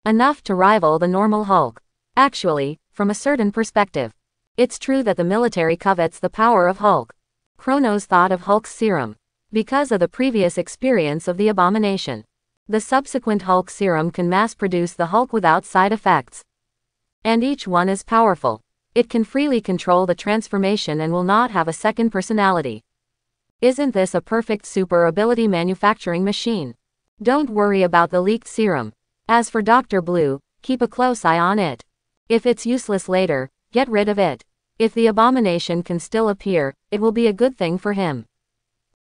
Enough to rival the normal Hulk. Actually, from a certain perspective, it's true that the military covets the power of Hulk. Kronos thought of Hulk's serum. Because of the previous experience of the Abomination. The subsequent Hulk serum can mass-produce the Hulk without side effects. And each one is powerful. It can freely control the transformation and will not have a second personality. Isn't this a perfect super ability manufacturing machine? Don't worry about the leaked serum. As for Dr. Blue, keep a close eye on it. If it's useless later, get rid of it. If the Abomination can still appear, it will be a good thing for him.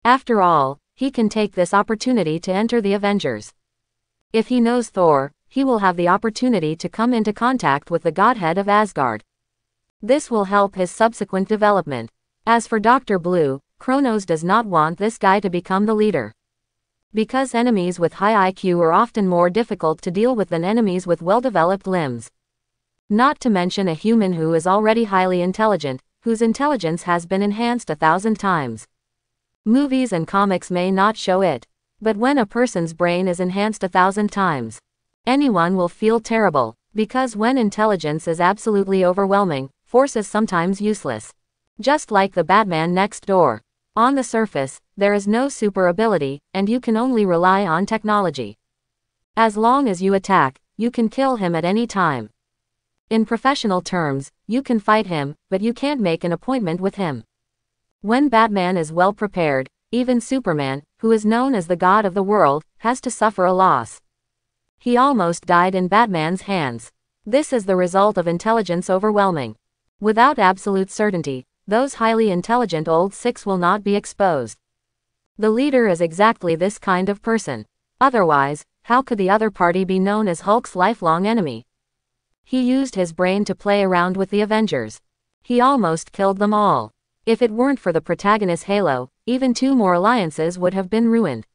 After all, he can take this opportunity to enter the Avengers. If he knows Thor, he will have the opportunity to come into contact with the Godhead of Asgard. This will help his subsequent development. As for Dr. Blue, Kronos does not want this guy to become the leader. Because enemies with high IQ are often more difficult to deal with than enemies with well-developed limbs. Not to mention a human who is already highly intelligent, whose intelligence has been enhanced 1,000 times. Movies and comics may not show it. But when a person's brain is enhanced 1,000 times, anyone will feel terrible, because when intelligence is absolutely overwhelming, force is sometimes useless. Just like the Batman next door. On the surface, there is no super ability, and you can only rely on technology. As long as you attack, you can kill him at any time. In professional terms, you can fight him, but you can't make an appointment with him. When Batman is well prepared, even Superman, who is known as the god of the world, has to suffer a loss. He almost died in Batman's hands. This is the result of intelligence overwhelming. Without absolute certainty, those highly intelligent old six will not be exposed. The leader is exactly this kind of person. Otherwise, how could the other party be known as Hulk's lifelong enemy? He used his brain to play around with the Avengers. He almost killed them all. If it weren't for the protagonist Halo, even 2 more alliances would have been ruined.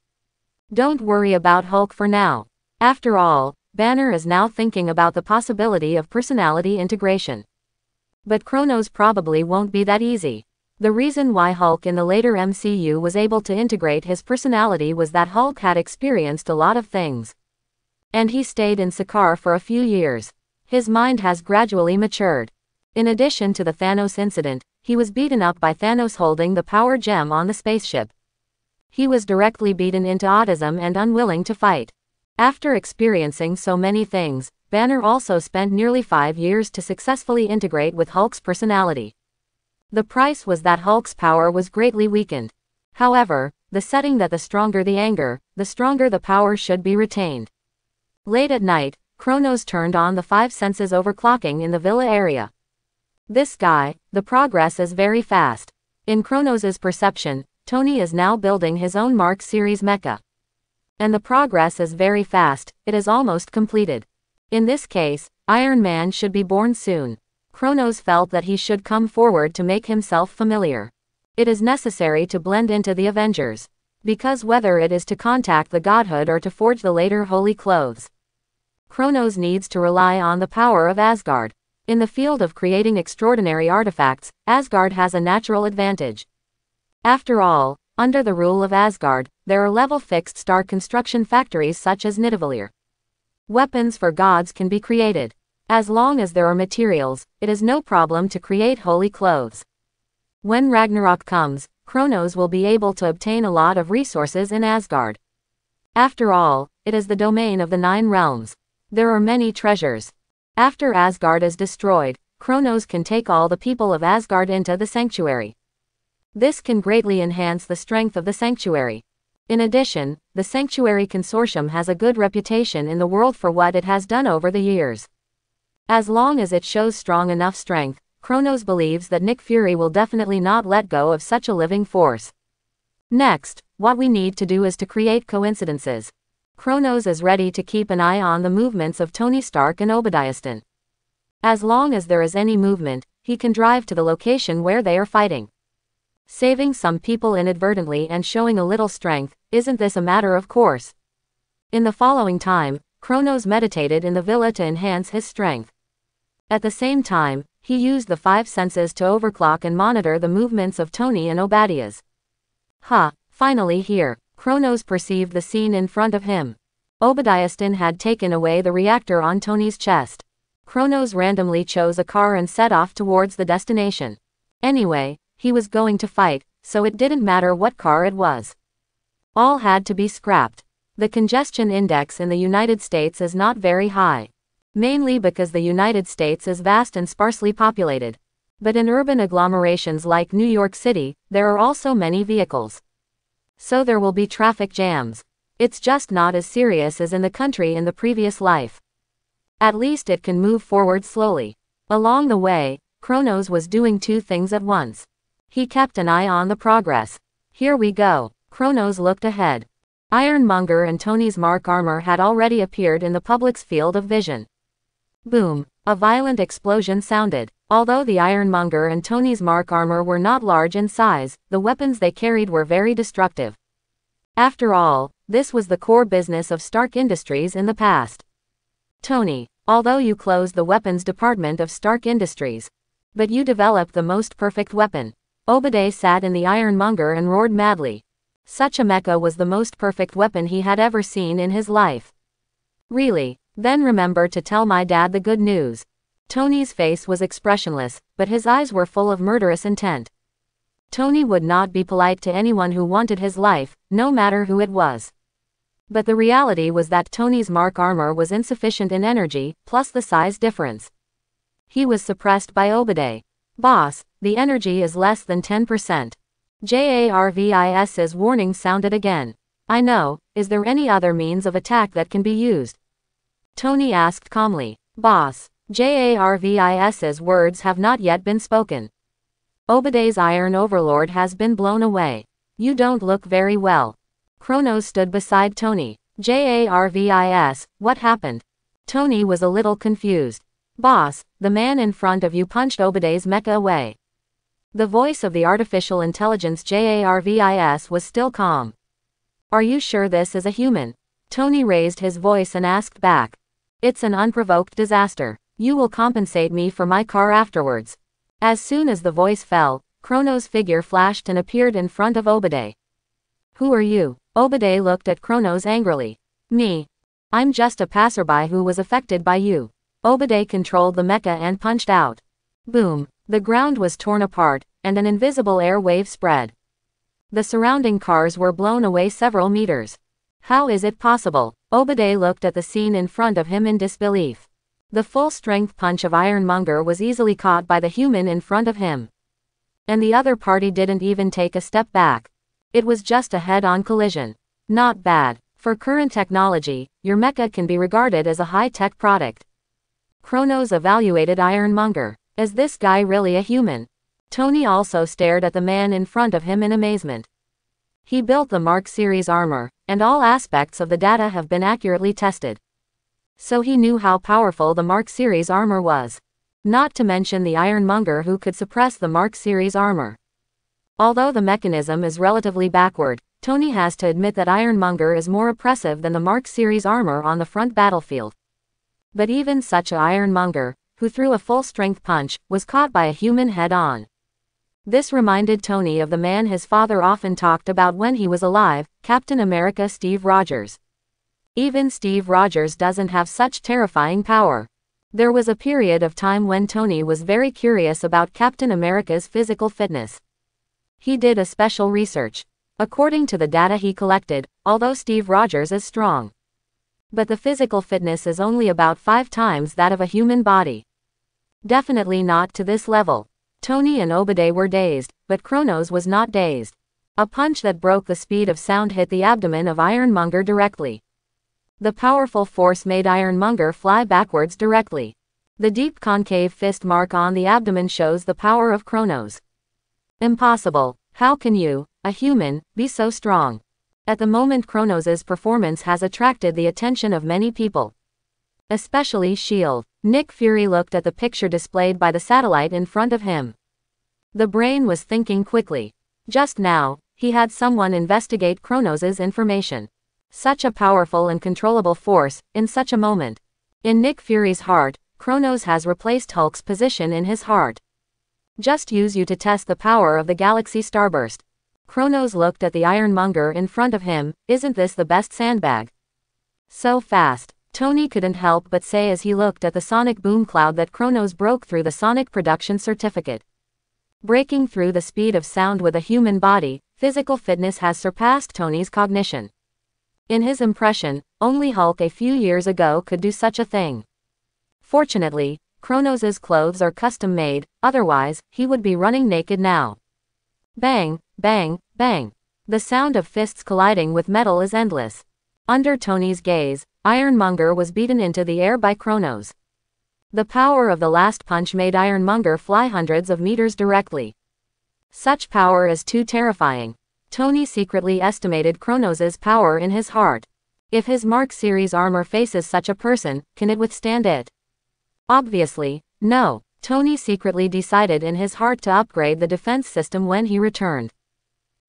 Don't worry about Hulk for now. After all, Banner is now thinking about the possibility of personality integration. But Kronos probably won't be that easy. The reason why Hulk in the later MCU was able to integrate his personality was that Hulk had experienced a lot of things. And he stayed in Sakaar for a few years. His mind has gradually matured. In addition to the Thanos incident, he was beaten up by Thanos holding the power gem on the spaceship. He was directly beaten into autism and unwilling to fight. After experiencing so many things, Banner also spent nearly 5 years to successfully integrate with Hulk's personality. The price was that Hulk's power was greatly weakened. However, the setting that the stronger the anger, the stronger the power should be retained. Late at night, Kronos turned on the 5 senses overclocking in the villa area. This guy, the progress is very fast. In Kronos's perception, Tony is now building his own Mark series mecha. And the progress is very fast, it is almost completed. In this case, Iron Man should be born soon. Kronos felt that he should come forward to make himself familiar. It is necessary to blend into the Avengers. Because whether it is to contact the godhood or to forge the later holy clothes, Kronos needs to rely on the power of Asgard. In the field of creating extraordinary artifacts, Asgard has a natural advantage. After all, under the rule of Asgard, there are level-fixed star construction factories such as Nidavellir. Weapons for gods can be created. As long as there are materials, it is no problem to create holy clothes. When Ragnarok comes, Kronos will be able to obtain a lot of resources in Asgard. After all, it is the domain of the 9 realms. There are many treasures. After Asgard is destroyed, Kronos can take all the people of Asgard into the sanctuary. This can greatly enhance the strength of the sanctuary. In addition, the Sanctuary Consortium has a good reputation in the world for what it has done over the years. As long as it shows strong enough strength, Kronos believes that Nick Fury will definitely not let go of such a living force. Next, what we need to do is to create coincidences. Kronos is ready to keep an eye on the movements of Tony Stark and Obadiah Stane. As long as there is any movement, he can drive to the location where they are fighting. Saving some people inadvertently and showing a little strength, isn't this a matter of course? In the following time, Kronos meditated in the villa to enhance his strength. At the same time, he used the 5 senses to overclock and monitor the movements of Tony and Obadiah's. Finally here, Kronos perceived the scene in front of him. Obadiah Stane had taken away the reactor on Tony's chest. Kronos randomly chose a car and set off towards the destination. Anyway, he was going to fight, so it didn't matter what car it was. All had to be scrapped. The congestion index in the United States is not very high. Mainly because the United States is vast and sparsely populated. But in urban agglomerations like New York City, there are also many vehicles. So there will be traffic jams. It's just not as serious as in the country in the previous life. At least it can move forward slowly. Along the way, Kronos was doing 2 things at once. He kept an eye on the progress. Here we go. Kronos looked ahead. Ironmonger and Tony's Mark armor had already appeared in the public's field of vision. Boom! A violent explosion sounded. Although the Ironmonger and Tony's Mark armor were not large in size, the weapons they carried were very destructive. After all, this was the core business of Stark Industries in the past. Tony, although you closed the weapons department of Stark Industries, but you developed the most perfect weapon. Obadiah sat in the Ironmonger and roared madly. Such a mecha was the most perfect weapon he had ever seen in his life. Really? Then remember to tell my dad the good news. Tony's face was expressionless, but his eyes were full of murderous intent. Tony would not be polite to anyone who wanted his life, no matter who it was. But the reality was that Tony's Mark armor was insufficient in energy, plus the size difference. He was suppressed by Obadiah. Boss, the energy is less than 10%. Jarvis's warning sounded again. I know, is there any other means of attack that can be used? Tony asked calmly. Boss, Jarvis's words have not yet been spoken. Obadiah's Iron Overlord has been blown away. You don't look very well. Kronos stood beside Tony. Jarvis, what happened? Tony was a little confused. Boss, the man in front of you punched Obadiah's mecha away. The voice of the artificial intelligence Jarvis was still calm. Are you sure this is a human? Tony raised his voice and asked back. It's an unprovoked disaster. You will compensate me for my car afterwards. As soon as the voice fell, Kronos' figure flashed and appeared in front of Obade. Who are you? Obade looked at Kronos angrily. Me. I'm just a passerby who was affected by you. Obade controlled the mecha and punched out. Boom. The ground was torn apart, and an invisible air wave spread. The surrounding cars were blown away several meters. How is it possible? Obade looked at the scene in front of him in disbelief. The full-strength punch of Ironmonger was easily caught by the human in front of him. And the other party didn't even take a step back. It was just a head-on collision. Not bad. For current technology, your mecha can be regarded as a high-tech product. Kronos evaluated Ironmonger. Is this guy really a human? Tony also stared at the man in front of him in amazement. He built the Mark series armor, and all aspects of the data have been accurately tested. So he knew how powerful the Mark series armor was. Not to mention the Ironmonger who could suppress the Mark series armor. Although the mechanism is relatively backward, Tony has to admit that Ironmonger is more oppressive than the Mark series armor on the front battlefield. But even such a Ironmonger, who threw a full-strength punch, was caught by a human head-on. This reminded Tony of the man his father often talked about when he was alive, Captain America Steve Rogers. Even Steve Rogers doesn't have such terrifying power. There was a period of time when Tony was very curious about Captain America's physical fitness. He did a special research. According to the data he collected, although Steve Rogers is strong, but the physical fitness is only about 5 times that of a human body. Definitely not to this level. Tony and Obade were dazed, but Kronos was not dazed. A punch that broke the speed of sound hit the abdomen of Ironmonger directly. The powerful force made Ironmonger fly backwards directly. The deep concave fist mark on the abdomen shows the power of Kronos. Impossible. How can you, a human, be so strong? At the moment Kronos' performance has attracted the attention of many people. Especially S.H.I.E.L.D. Nick Fury looked at the picture displayed by the satellite in front of him. The brain was thinking quickly. Just now, he had someone investigate Kronos' information. Such a powerful and controllable force, in such a moment. In Nick Fury's heart, Kronos has replaced Hulk's position in his heart. Just use you to test the power of the Galaxy Starburst. Kronos looked at the Ironmonger in front of him. Isn't this the best sandbag? So fast. Tony couldn't help but say as he looked at the sonic boom cloud that Kronos broke through the sonic production certificate. Breaking through the speed of sound with a human body, physical fitness has surpassed Tony's cognition. In his impression, only Hulk a few years ago could do such a thing. Fortunately, Kronos' clothes are custom-made, otherwise, he would be running naked now. Bang, bang, bang. The sound of fists colliding with metal is endless. Under Tony's gaze, Ironmonger was beaten into the air by Kronos. The power of the last punch made Ironmonger fly hundreds of meters directly. Such power is too terrifying. Tony secretly estimated Kronos' power in his heart. If his Mark series armor faces such a person, can it withstand it? Obviously, no. Tony secretly decided in his heart to upgrade the defense system when he returned.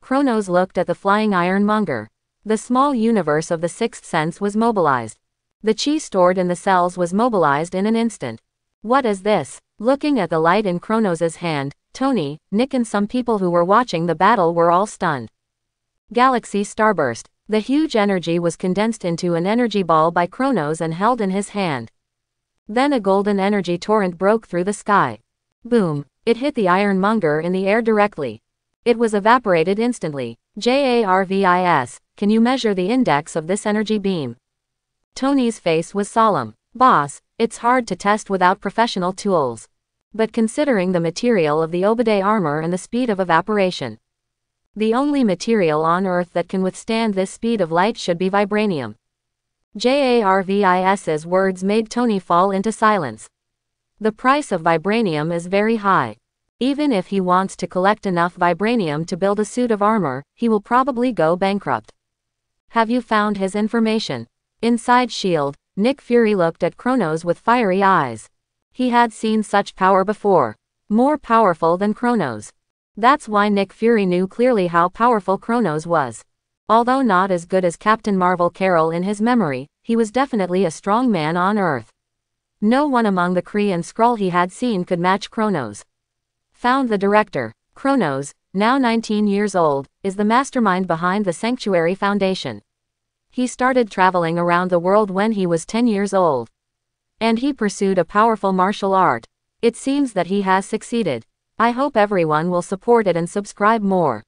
Kronos looked at the flying Ironmonger. The small universe of the sixth sense was mobilized. The chi stored in the cells was mobilized in an instant. What is this? Looking at the light in Kronos' hand, Tony, Nick and some people who were watching the battle were all stunned. Galaxy Starburst. The huge energy was condensed into an energy ball by Kronos and held in his hand. Then a golden energy torrent broke through the sky. Boom. It hit the Ironmonger in the air directly. It was evaporated instantly. JARVIS, can you measure the index of this energy beam? Tony's face was solemn. Boss, it's hard to test without professional tools. But considering the material of the Obade armor and the speed of evaporation, the only material on Earth that can withstand this speed of light should be vibranium. JARVIS's words made Tony fall into silence. The price of vibranium is very high. Even if he wants to collect enough vibranium to build a suit of armor, he will probably go bankrupt. Have you found his information? Inside S.H.I.E.L.D., Nick Fury looked at Kronos with fiery eyes. He had seen such power before. More powerful than Kronos. That's why Nick Fury knew clearly how powerful Kronos was. Although not as good as Captain Marvel Carol in his memory, he was definitely a strong man on Earth. No one among the Kree and Skrull he had seen could match Kronos. Found the director. Kronos, now 19 years old, is the mastermind behind the Sanctuary Foundation. He started traveling around the world when he was 10 years old. And he pursued a powerful martial art. It seems that he has succeeded. I hope everyone will support it and subscribe more.